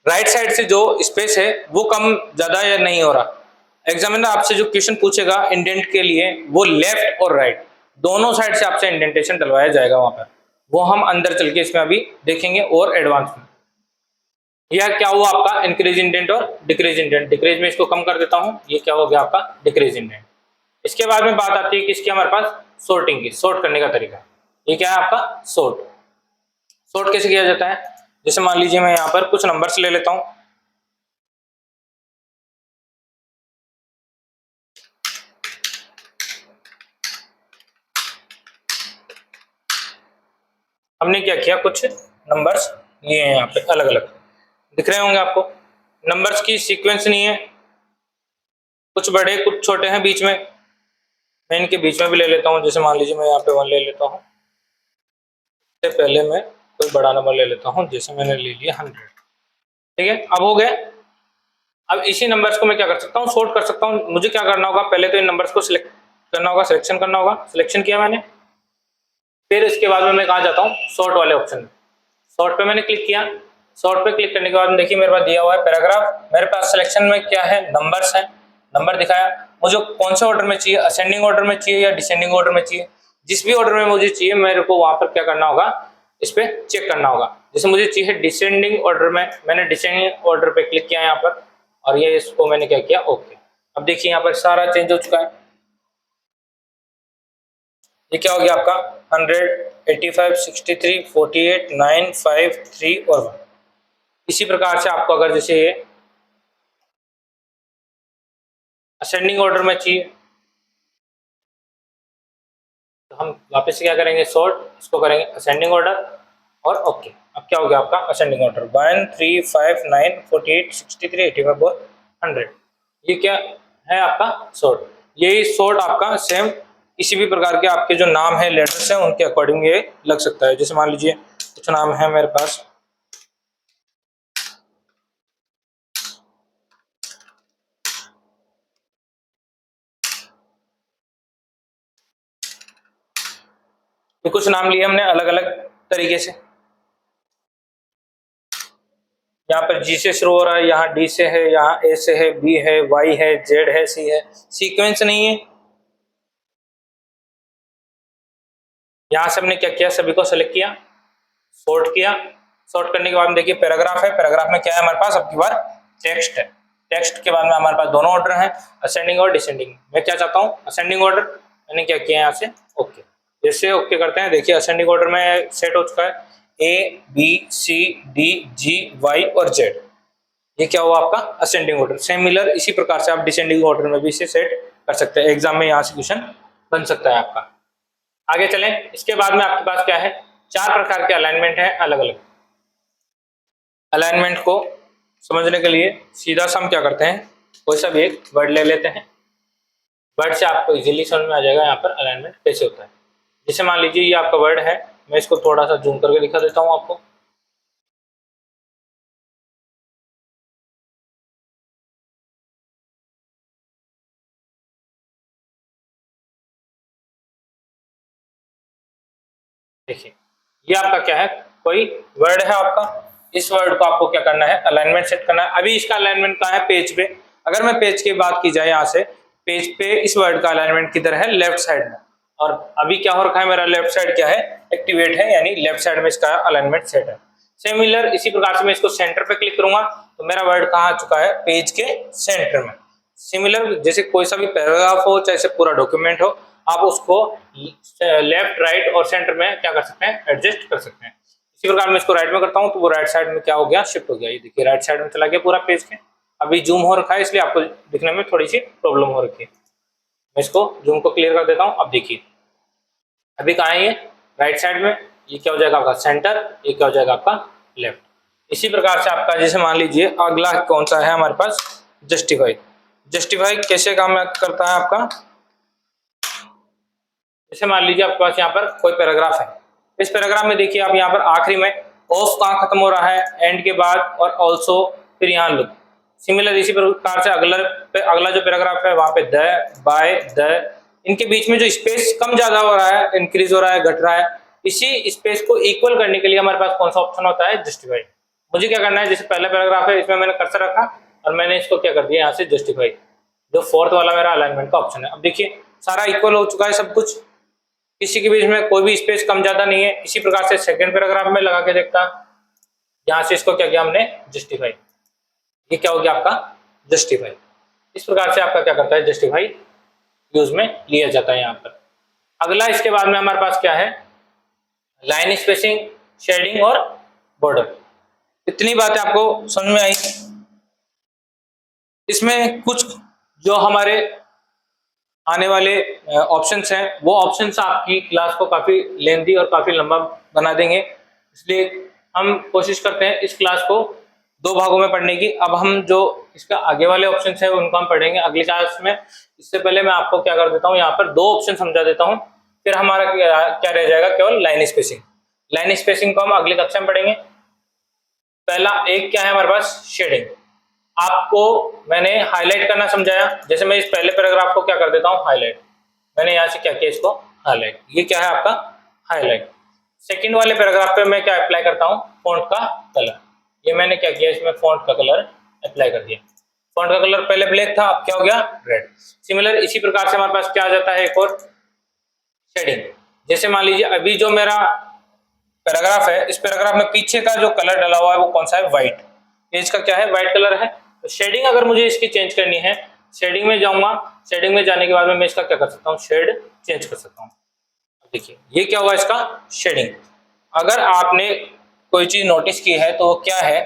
राइट साइड से जो स्पेस है वो कम ज्यादा या नहीं हो रहा। एग्जामिनर आपसे जो क्वेश्चन पूछेगा इंडेंट के लिए, वो लेफ्ट और राइट दोनों साइड से आपसे इंडेंटेशन डलवाया जाएगा वहां पर। वो हम अंदर चल के इसमें अभी देखेंगे और एडवांस में। यह क्या हुआ आपका इंक्रीज इंडेंट और डिक्रीज इंडेंट। डिक्रीज में इसको कम कर देता हूं, ये क्या हो गया आपका डिक्रीज इंडेंट। इसके बाद में बात आती है कि इसकी हमारे पास सोर्टिंग की, सोर्ट करने का तरीका। ये क्या है आपका सोर्ट। सोर्ट कैसे किया जाता है, जैसे मान लीजिए मैं यहाँ पर कुछ नंबर्स ले लेता हूँ। हमने क्या किया, कुछ नंबर्स लिए हैं यहाँ पे अलग अलग, दिख रहे होंगे आपको। नंबर्स की सीक्वेंस नहीं है, कुछ बड़े कुछ छोटे हैं बीच में। मैं इनके बीच में भी ले लेता हूँ, जैसे मान लीजिए मैं यहाँ पे 1 ले लेता हूँ। इससे पहले मैं कोई बड़ा नंबर ले लेता हूँ, जैसे मैंने ले लिया 100। ठीक है, अब हो गए। अब इसी नंबर्स को मैं क्या कर सकता हूँ, सॉर्ट कर सकता हूँ। मुझे क्या करना होगा, पहले तो इन नंबर्स को सिलेक्ट करना होगा, सिलेक्शन करना होगा। सिलेक्शन किया मैंने, फिर इसके बाद में मैं कहाँ जाता हूँ, सॉर्ट वाले ऑप्शन में। सॉर्ट पे मैंने क्लिक किया। सॉर्ट पे क्लिक करने के बाद देखिए मेरे पास दिया हुआ है पैराग्राफ। मेरे पास सिलेक्शन में क्या है, नंबर्स है, नंबर दिखाया। मुझे कौन से ऑर्डर में चाहिए, असेंडिंग ऑर्डर में चाहिए या डिसेंडिंग ऑर्डर में चाहिए। जिस भी ऑर्डर में मुझे चाहिए मेरे को वहां पर क्या करना होगा, इस पे चेक करना होगा। जैसे मुझे चाहिए डिसेंडिंग ऑर्डर में, मैंने डिसेंडिंग ऑर्डर पे क्लिक किया यहाँ पर, और ये इसको मैंने क्या किया, ओके। अब देखिए यहाँ पर सारा चेंज हो चुका है। ये क्या हो गया आपका 100, 85, 63, 48, 9, 5, 3 और 1। इसी प्रकार से आपको अगर जैसे ये असेंडिंग ऑर्डर में चाहिए तो हम वापस से क्या करेंगे, सॉर्ट, इसको करेंगे असेंडिंग ऑर्डर और ओके। अब क्या हो गया आपका असेंडिंग ऑर्डर 1, 3, 5, 9, 48, 63, 85 और 100। ये क्या है आपका सॉर्ट। यही सॉर्ट आपका सेम किसी भी प्रकार के आपके जो नाम है, लेटर्स हैं, उनके अकॉर्डिंग ये लग सकता है। जैसे मान लीजिए कुछ नाम है मेरे पास, तो कुछ नाम लिए हमने अलग अलग तरीके से। यहाँ पर जी से शुरू हो रहा है, यहाँ डी से है, यहाँ ए से है, बी है, वाई है, जेड है, सी है। सीक्वेंस नहीं है। यहाँ से हमने क्या किया, सभी को सेलेक्ट किया, सॉर्ट किया। सॉर्ट करने के बाद में देखिए पैराग्राफ है। पैराग्राफ में क्या है हमारे पास, अब की बार टेक्स्ट है। टेक्स्ट के बाद में हमारे पास दोनों ऑर्डर हैं, असेंडिंग और डिसेंडिंग। मैं क्या चाहता हूँ, असेंडिंग ऑर्डर। मैंने क्या किया यहाँ से ओके। जैसे ओके करते हैं, देखिए असेंडिंग ऑर्डर में सेट हो चुका है, A B C D G Y और जेड। ये क्या हुआ आपका असेंडिंग ऑर्डर। सिमिलर इसी प्रकार से आप डिसेंडिंग ऑर्डर में भी इसे सेट कर सकते हैं। एग्जाम में यहाँ से क्वेश्चन बन सकता है आपका। आगे चलें, इसके बाद में आपके पास क्या है, 4 प्रकार के अलाइनमेंट है अलग अलग। अलाइनमेंट को समझने के लिए सीधा सा हम क्या करते हैं, कोई सा भी एक वर्ड ले लेते हैं। वर्ड से आपको इजीली समझ में आ जाएगा यहाँ पर अलाइनमेंट कैसे होता है। जैसे मान लीजिए ये आपका वर्ड है, मैं इसको थोड़ा सा जूम करके दिखा देता हूँ आपको। देखिए ये आपका क्या है, कोई वर्ड है आपका। इस वर्ड को आपको क्या करना है, अलाइनमेंट सेट करना है। अभी इसका अलाइनमेंट कहाँ है, पेज पे। अगर मैं पेज की बात की जाए, यहाँ से पेज पे इस वर्ड का अलाइनमेंट किधर है, लेफ्ट साइड में। और अभी क्या हो रखा है, मेरा लेफ्ट साइड क्या है, एक्टिवेट है, यानी लेफ्ट साइड में इसका अलाइनमेंट सेट है। सिमिलर इसी प्रकार से मैं इसको सेंटर पे क्लिक करूंगा तो मेरा वर्ड कहाँ आ चुका है, पेज के सेंटर में। सिमिलर जैसे कोई सा भी पैराग्राफ हो, चाहे से पूरा डॉक्यूमेंट हो, आप उसको लेफ्ट राइट और सेंटर में क्या कर सकते हैं, एडजस्ट कर सकते हैं। इसी प्रकार मैं इसको राइट में करता हूँ तो वो राइट साइड में क्या हो गया, शिफ्ट हो गया। ये देखिए राइट साइड में चला गया पूरा पेज के। अभी जूम हो रखा है इसलिए आपको दिखने में थोड़ी सी प्रॉब्लम हो रखी है। मैं इसको जूम को क्लियर कर देता हूँ। अब देखिए अभी कहाँ है, ये राइट साइड में। ये क्या हो जाएगा आपका सेंटर, ये क्या हो जाएगा आपका लेफ्ट। इसी प्रकार से आपका जैसे मान लीजिए अगला कौन सा है हमारे पास, जस्टिफाई। जस्टिफाई कैसे काम करता है आपका, जैसे मान लीजिए आपके पास यहाँ पर कोई पैराग्राफ है। इस पैराग्राफ में देखिए आप यहाँ पर आखिरी में ऑफ कहाँ खत्म हो रहा है, एंड के बाद, और ऑल्सो, फिर यहाँ लुक। सिमिलर इसी प्रकार से अगला जो पैराग्राफ है वहां पे द, बाय, द, इनके बीच में जो स्पेस कम ज्यादा हो रहा है, इंक्रीज हो रहा है, घट रहा है, इसी स्पेस को इक्वल करने के लिए हमारे पास कौन सा ऑप्शन होता है, जस्टिफाई। मुझे क्या करना है, जैसे पहला पैराग्राफ है इसमें मैंने कर्सर रखा और मैंने इसको क्या कर दिया यहाँ से जस्टिफाई, जो फोर्थ वाला मेरा अलाइनमेंट का ऑप्शन है। अब देखिए सारा इक्वल हो चुका है सब कुछ, किसी के बीच में कोई भी स्पेस कम ज्यादा नहीं है। इसी प्रकार से सेकंड पैराग्राफ में लगा के देखता, यहाँ से इसको क्या किया हमने, जस्टिफाई। ये क्या हो गया आपका जस्टिफाई। इस प्रकार से आपका क्या करता है, जस्टिफाई यूज में लिया जाता है यहाँ पर। अगला इसके बाद में हमारे पास क्या है, लाइन स्पेसिंग, शेडिंग और बॉर्डर। इतनी बातें आपको समझ में आई। इसमें कुछ जो हमारे आने वाले ऑप्शंस हैं, वो ऑप्शंस आपकी क्लास को काफी लेंथी और काफी लंबा बना देंगे, इसलिए हम कोशिश करते हैं इस क्लास को 2 भागों में पढ़ने की। अब हम जो इसका आगे वाले ऑप्शंस हैं उनको हम पढ़ेंगे अगली क्लास में। इससे पहले मैं आपको क्या कर देता हूँ, यहाँ पर 2 ऑप्शन समझा देता हूँ, फिर हमारा क्या रह जाएगा, केवल लाइन स्पेसिंग। लाइन स्पेसिंग को हम अगली कक्षा में पढ़ेंगे। पहला एक क्या है हमारे पास, शेडिंग। आपको मैंने हाईलाइट करना समझाया। जैसे मैं इस पहले पैराग्राफ को क्या कर देता हूँ, हाईलाइट। मैंने यहाँ से क्या किया, इसको हाईलाइट। ये क्या है आपका हाईलाइट। सेकंड वाले पैराग्राफ पे मैं क्या अप्लाई करता हूँ, फॉन्ट का कलर। ये मैंने क्या किया, इसमें फॉन्ट का कलर अप्लाई कर दिया। फॉन्ट का कलर पहले ब्लैक था, अब क्या हो गया, रेड। सिमिलर इसी प्रकार से हमारे पास क्या आ जाता है, एक और शेडिंग। जैसे मान लीजिए अभी जो मेरा पैराग्राफ है, इस पैराग्राफ में पीछे का जो कलर डाला हुआ है वो कौन सा है, व्हाइट। पेज का क्या है, व्हाइट कलर है। तो शेडिंग अगर मुझे इसकी चेंज करनी है, शेडिंग में जाऊंगा। शेडिंग में जाने के बाद में मैं इसका क्या कर सकता हूँ, शेड चेंज कर सकता हूँ। देखिए ये क्या हुआ, इसका शेडिंग। अगर आपने कोई चीज नोटिस की है तो वो क्या है,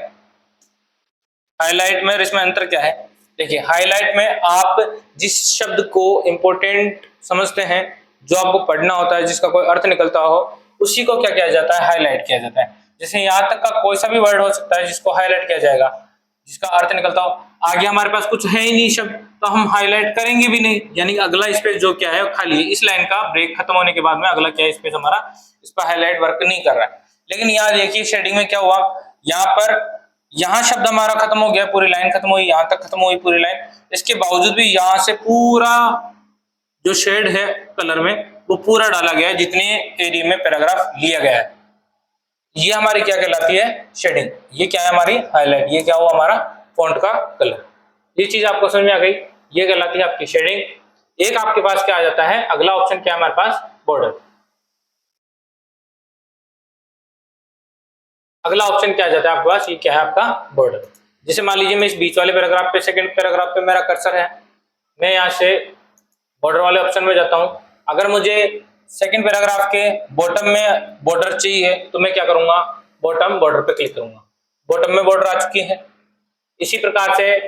हाईलाइट में और इसमें अंतर क्या है। देखिए हाईलाइट में आप जिस शब्द को इंपॉर्टेंट समझते हैं, जो आपको पढ़ना होता है, जिसका कोई अर्थ निकलता हो, उसी को क्या किया जाता है, हाईलाइट किया जाता है। जैसे यहाँ तक का कोई सा भी वर्ड हो सकता है जिसको हाईलाइट किया जाएगा, जिसका अर्थ निकलता हो। आगे हमारे पास कुछ है ही नहीं शब्द, तो हम हाईलाइट करेंगे भी नहीं, यानी अगला स्पेस जो क्या है खाली है। इस लाइन का ब्रेक खत्म होने के बाद में अगला क्या स्पेस हमारा, इस पर हाईलाइट वर्क नहीं कर रहा है। लेकिन यहाँ देखिए शेडिंग में क्या हुआ, यहाँ पर यहाँ शब्द हमारा खत्म हो गया, पूरी लाइन खत्म हुई, यहाँ तक खत्म हुई पूरी लाइन। इसके बावजूद भी यहाँ से पूरा जो शेड है कलर में, वो पूरा डाला गया है जितने एरिया में पैराग्राफ लिया गया है। ये हमारी क्या कहलाती है, शेडिंग। ये क्या है, हमारी हाईलाइट। ये क्या हुआ, हमारा फॉन्ट का कलर। ये चीज आपको समझ में आ गई, ये कहलाती है आपकी शेडिंग। एक आपके पास क्या आ जाता है, अगला ऑप्शन क्या है हमारे पास, बॉर्डर। अगला ऑप्शन क्या आ जाता है आपके पास, ये क्या है आपका बॉर्डर। जैसे मान लीजिए मैं इस बीच वाले पैराग्राफ पे, सेकंड पैराग्राफ पे मेरा कर्सर है, मैं यहाँ से बॉर्डर वाले ऑप्शन में जाता हूँ। अगर मुझे सेकंड पैराग्राफ के बॉटम में बॉर्डर चाहिए तो मैं क्या करूंगा, बॉटम बॉर्डर पे क्लिक करूंगा। बॉटम में बॉर्डर आ चुकी है। इसी प्रकार से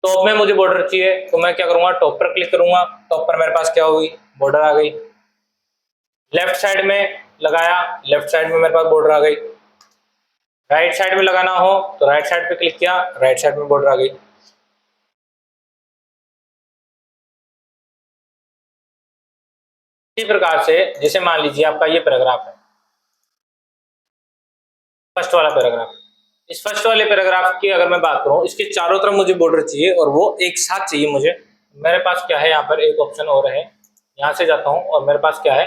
टॉप में मुझे बॉर्डर चाहिए तो मैं क्या करूंगा, टॉप पर क्लिक करूंगा। टॉप पर मेरे पास क्या होगी, बॉर्डर आ गई। लेफ्ट साइड में लगाया, लेफ्ट साइड में मेरे पास बॉर्डर आ गई। राइट साइड में लगाना हो तो राइट साइड पे क्लिक किया, राइट साइड में बॉर्डर आ गई। इसी प्रकार से जैसे मान लीजिए आपका ये पैराग्राफ है, फर्स्ट वाला पैराग्राफ। इस फर्स्ट वाले पैराग्राफ की अगर मैं बात करूं, इसके चारों तरफ मुझे बॉर्डर चाहिए और वो एक साथ चाहिए मुझे। मेरे पास क्या है, यहाँ पर एक ऑप्शन और है। यहाँ से जाता हूँ और मेरे पास क्या है,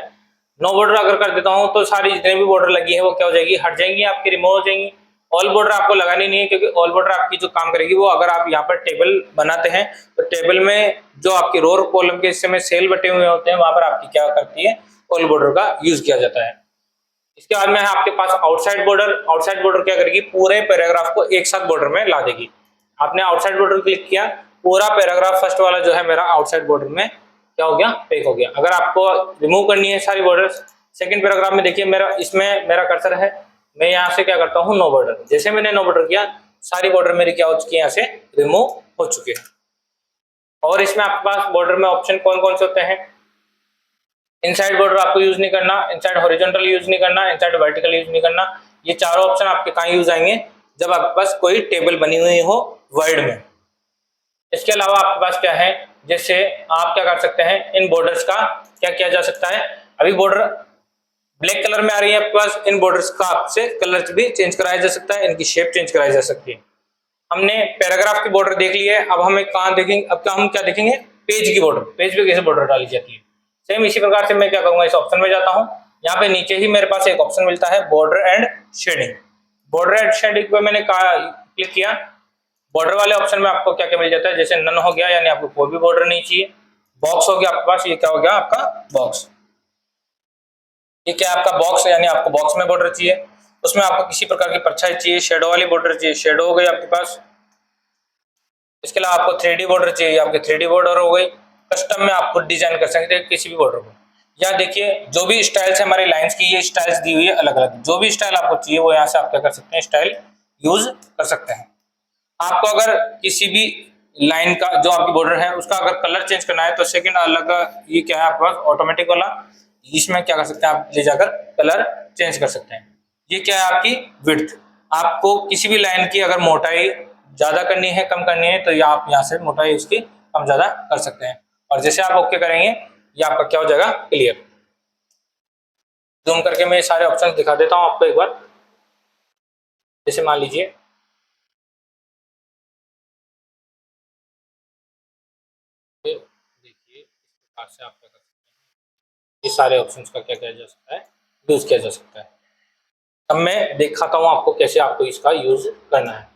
नो बॉर्डर अगर कर देता हूँ तो सारी जितनी भी बॉर्डर लगी है वो क्या हो जाएगी, हट जाएंगी, आपकी रिमूव हो जाएंगी। ऑल बॉर्डर आपको लगानी नहीं है, क्योंकि ऑल बॉर्डर आपकी जो काम करेगी वो, अगर आप यहाँ पर टेबल बनाते हैं तो टेबल में जो आपके रो कॉलम के हिस्से में सेल बटे हुए होते हैं, वहां पर आपकी क्या करती है, ऑल बॉर्डर का यूज किया जाता है। इसके बाद में है आपके पास आउटसाइड बॉर्डर। आउटसाइड बॉर्डर क्या करेगी, पूरे पैराग्राफ को एक साथ बॉर्डर में ला देगी। आपने आउटसाइड बॉर्डर क्लिक किया, पूरा पैराग्राफ फर्स्ट वाला जो है मेरा आउटसाइड बॉर्डर में क्या हो गया, पैक हो गया। अगर आपको रिमूव करनी है सारी बॉर्डर्स, सेकंड पैराग्राफ में देखिए मेरा, इसमें मेरा कर्सर है, मैं यहाँ से क्या करता हूँ, नो बॉर्डर। जैसे मैंने नो बॉर्डर किया, सारी बॉर्डर मेरी क्या हो चुकी है, यहाँ से रिमूव हो चुकी है। और इसमें आपके पास बॉर्डर में ऑप्शन कौन कौन से होते हैं, इनसाइड बॉर्डर आपको यूज नहीं करना, इनसाइड हॉरिजॉन्टल यूज नहीं करना, इनसाइड वर्टिकल यूज नहीं करना। ये चारों ऑप्शन आपके कहाँ यूज आएंगे, जब आपके पास कोई टेबल बनी हुई हो वर्ड में। इसके अलावा आपके पास क्या है, जैसे आप क्या कर सकते हैं, इन बॉर्डर्स का क्या किया जा सकता है। अभी बॉर्डर ब्लैक कलर में आ रही है आपके पास, इन बॉर्डर्स का आपसे कलर भी चेंज कराया जा सकता है, इनकी शेप चेंज कराई जा सकती है। हमने पैराग्राफ की बॉर्डर देख ली है, अब हमें कहाँ देखेंगे, अब क्या हम क्या देखेंगे, पेज की बॉर्डर। पेज पे कैसे बॉर्डर डाली जाती है, सेम इसी प्रकार से मैं क्या करूंगा, इस ऑप्शन में जाता हूँ। यहाँ पे नीचे ही मेरे पास एक ऑप्शन मिलता है, border and shading. Border and shading पे मैंने क्लिक किया। बॉर्डर वाले ऑप्शन में आपको क्या क्या मिल जाता है, जैसे नन हो गया, यानी आपको कोई भी बॉर्डर नहीं चाहिए। बॉक्स हो गया आपके पास, ये क्या हो गया आपका बॉक्स। ये क्या आपका बॉक्स, यानी आपको बॉक्स में बॉर्डर चाहिए। उसमें आपको किसी प्रकार की परछाई चाहिए, शेडो वाली बॉर्डर चाहिए, शेडो हो गई आपके पास। इसके अलावा आपको 3D बॉर्डर चाहिए, आपके 3D बॉर्डर हो गई। कस्टम में आप खुद डिजाइन कर सकते हैं किसी भी बॉर्डर को। या देखिए जो भी स्टाइल्स है हमारी लाइंस की, ये स्टाइल्स दी हुई है अलग अलग। जो भी स्टाइल आपको चाहिए वो यहाँ से आप क्या कर सकते हैं, स्टाइल यूज कर सकते हैं। आपको अगर किसी भी लाइन का जो आपकी बॉर्डर है उसका अगर कलर चेंज करना है तो सेकंड अलग, ये क्या है आपके पास ऑटोमेटिक वाला, इसमें क्या कर सकते हैं, आप ले जाकर कलर चेंज कर सकते हैं। ये क्या है आपकी विड्थ। आपको किसी भी लाइन की अगर मोटाई ज्यादा करनी है, कम करनी है, तो ये आप यहाँ से मोटाई उसकी कम ज्यादा कर सकते हैं। और जैसे आप ओके करेंगे, ये आपका क्या हो जाएगा, क्लियर। जूम करके मैं ये सारे ऑप्शन दिखा देता हूँ आपको एक बार। जैसे मान लीजिए से आप क्या कर सकते हैं, ये सारे ऑप्शंस का क्या किया जा सकता है, यूज किया जा सकता है। अब मैं दिखाता हूँ आपको कैसे आपको इसका यूज करना है।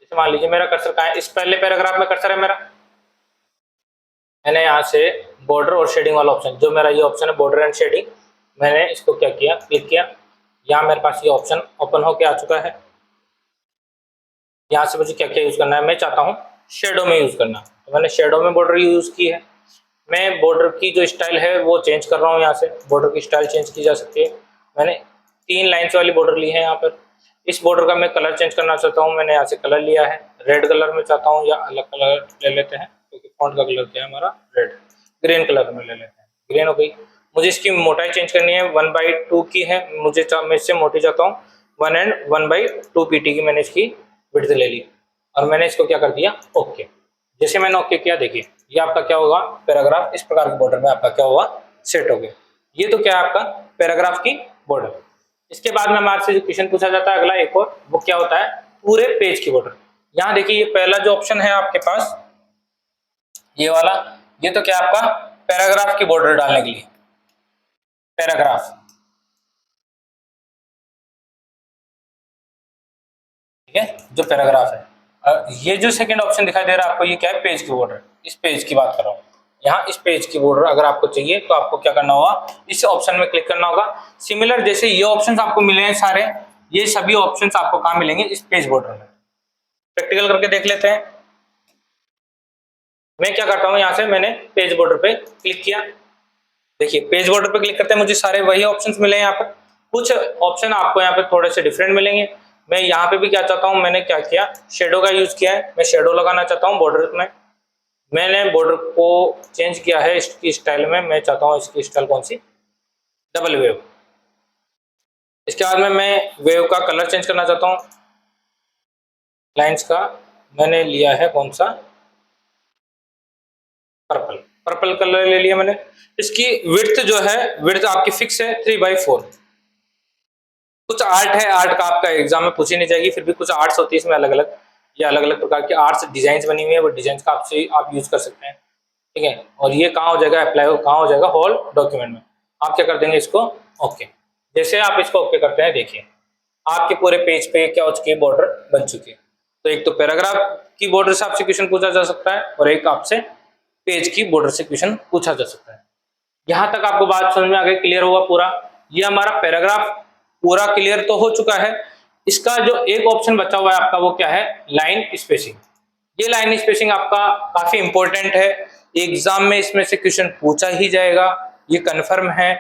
जैसे मान लीजिए मेरा कर्सर कहाँ है, इस पहले पैराग्राफ में कर्सर है मेरा, मैंने यहाँ से बॉर्डर और शेडिंग वाला ऑप्शन, जो मेरा ये ऑप्शन है बॉर्डर एंड शेडिंग, मैंने इसको क्या किया, क्लिक किया। यहाँ मेरे पास ये ऑप्शन ओपन होके आ चुका है। यहाँ से मुझे क्या क्या यूज करना है, मैं चाहता हूँ शेडो में यूज करना, तो मैंने शेडो में बॉर्डर यूज की है। मैं बॉर्डर की जो स्टाइल है वो चेंज कर रहा हूँ, यहाँ से बॉर्डर की स्टाइल चेंज की जा सकती है। मैंने 3 लाइन्स वाली बॉर्डर ली है यहाँ पर। इस बॉर्डर का मैं कलर चेंज करना चाहता हूँ, मैंने यहाँ से कलर लिया है, रेड कलर में चाहता हूँ या अलग कलर ले लेते हैं, क्योंकि फॉन्ट का कलर क्या है हमारा रेड, ग्रीन कलर में ले लेते हैं, ग्रीन हो गई। मुझे इसकी मोटाई चेंज करनी है, 1/2 की है, मैं इससे मोटी चाहता हूँ 1/2 pt की मैंने इसकी विड्थ ले ली, और मैंने इसको क्या कर दिया, ओके। जैसे मैंने ओके किया, देखिए ये आपका क्या होगा, पैराग्राफ इस प्रकार के बॉर्डर में आपका क्या हुआ, सेट हो गया। ये तो क्या है आपका पैराग्राफ की बॉर्डर। इसके बाद में हमारे से जो क्वेश्चन पूछा जाता है अगला एक और, वो क्या होता है, पूरे पेज की बॉर्डर। यहाँ देखिए ये पहला जो ऑप्शन है आपके पास, ये वाला, ये तो क्या आपका पैराग्राफ की बॉर्डर डालने के लिए, पैराग्राफ, ठीक है, जो पैराग्राफ है। ये जो सेकंड ऑप्शन दिखाई दे रहा है आपको, ये क्या है, पेज की बॉर्डर, इस पेज की बात कर रहा हूँ। यहाँ इस पेज की बॉर्डर अगर आपको चाहिए तो आपको क्या करना होगा, इस ऑप्शन में क्लिक करना होगा। सिमिलर जैसे ये ऑप्शंस आपको मिले हैं सारे, ये सभी ऑप्शंस आपको कहाँ मिलेंगे, इस पेज बॉर्डर में। प्रैक्टिकल करके देख लेते हैं। मैं क्या करता हूँ, यहाँ से मैंने पेज बॉर्डर पे क्लिक किया, देखिए पेज बॉर्डर पे क्लिक करते हैं मुझे सारे वही ऑप्शंस मिले हैं। यहाँ पर कुछ ऑप्शन आपको यहाँ पे थोड़े से डिफरेंट मिलेंगे। मैं यहाँ पे भी क्या चाहता हूँ, मैंने क्या किया, शेडो का यूज किया है, मैं शेडो लगाना चाहता हूँ बॉर्डर में। मैंने बॉर्डर को चेंज किया है इसकी स्टाइल में, मैं चाहता हूँ इसकी स्टाइल कौन सी, डबल वेव। इसके बाद में मैं वेव का कलर चेंज करना चाहता हूँ, लाइंस का मैंने लिया है कौन सा, पर्पल, पर्पल कलर ले लिया मैंने। इसकी विड्थ जो है, विड्थ आपकी फिक्स है 3/4। कुछ आर्ट है, आर्ट का आपका एग्जाम में पूछी नहीं जाएगी, फिर भी कुछ आर्ट्स होती है इसमें अलग अलग, ये अलग अलग प्रकार की आर्ट्स डिजाइन बनी हुई है, वो डिजाइन का आपसे आप यूज कर सकते हैं, ठीक है। और ये कहाँ हो जाएगा, अप्लाई कहाँ हो जाएगा, होल डॉक्यूमेंट में। आप क्या कर देंगे इसको, ओके। जैसे आप इसको ओके करते हैं, देखिए आपके पूरे पेज पे क्या हो चुकी है, बॉर्डर बन चुकी है। तो एक तो पैराग्राफ की बॉर्डर से आपसे क्वेश्चन पूछा जा सकता है, और एक आपसे पेज की बॉर्डर से क्वेश्चन पूछा जा सकता है। यहाँ तक आपको बात समझ में आ गई, क्लियर हुआ पूरा। ये हमारा पैराग्राफ पूरा क्लियर तो हो चुका है। इसका जो एक ऑप्शन बचा हुआ है आपका, वो क्या है, लाइन स्पेसिंग। ये लाइन स्पेसिंग आपका काफी इंपॉर्टेंट है, एग्जाम में इसमें से क्वेश्चन पूछा ही जाएगा, ये कन्फर्म है,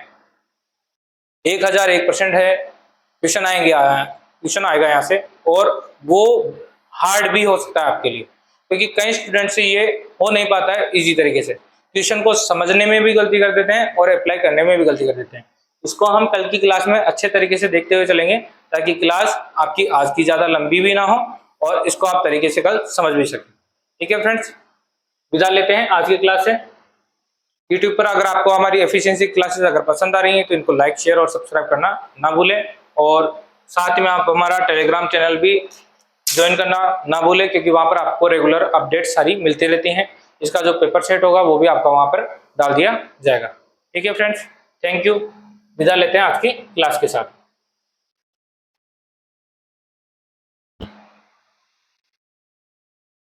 1001% है, क्वेश्चन आएगा यहाँ से, और वो हार्ड भी हो सकता है आपके लिए, क्योंकि कई स्टूडेंट से ये हो नहीं पाता है इजी तरीके से, क्वेश्चन को समझने में भी गलती कर देते हैं और अप्लाई करने में भी गलती कर देते हैं। इसको हम कल की क्लास में अच्छे तरीके से देखते हुए चलेंगे, ताकि क्लास आपकी आज की ज्यादा लंबी भी ना हो और इसको आप तरीके से कल समझ भी सकें। ठीक है फ्रेंड्स, विदा लेते हैं आज की क्लास से। यूट्यूब पर अगर आपको हमारी एफिशिएंसी क्लासेस अगर पसंद आ रही हैं तो इनको लाइक, शेयर और सब्सक्राइब करना ना भूलें, और साथ में आप हमारा टेलीग्राम चैनल भी ज्वाइन करना ना भूलें, क्योंकि वहां पर आपको रेगुलर अपडेट सारी मिलती रहती हैं। इसका जो पेपर सेट होगा वो भी आपका वहां पर डाल दिया जाएगा। ठीक है फ्रेंड्स, थैंक यू, विदा लेते हैं आज की क्लास के साथ।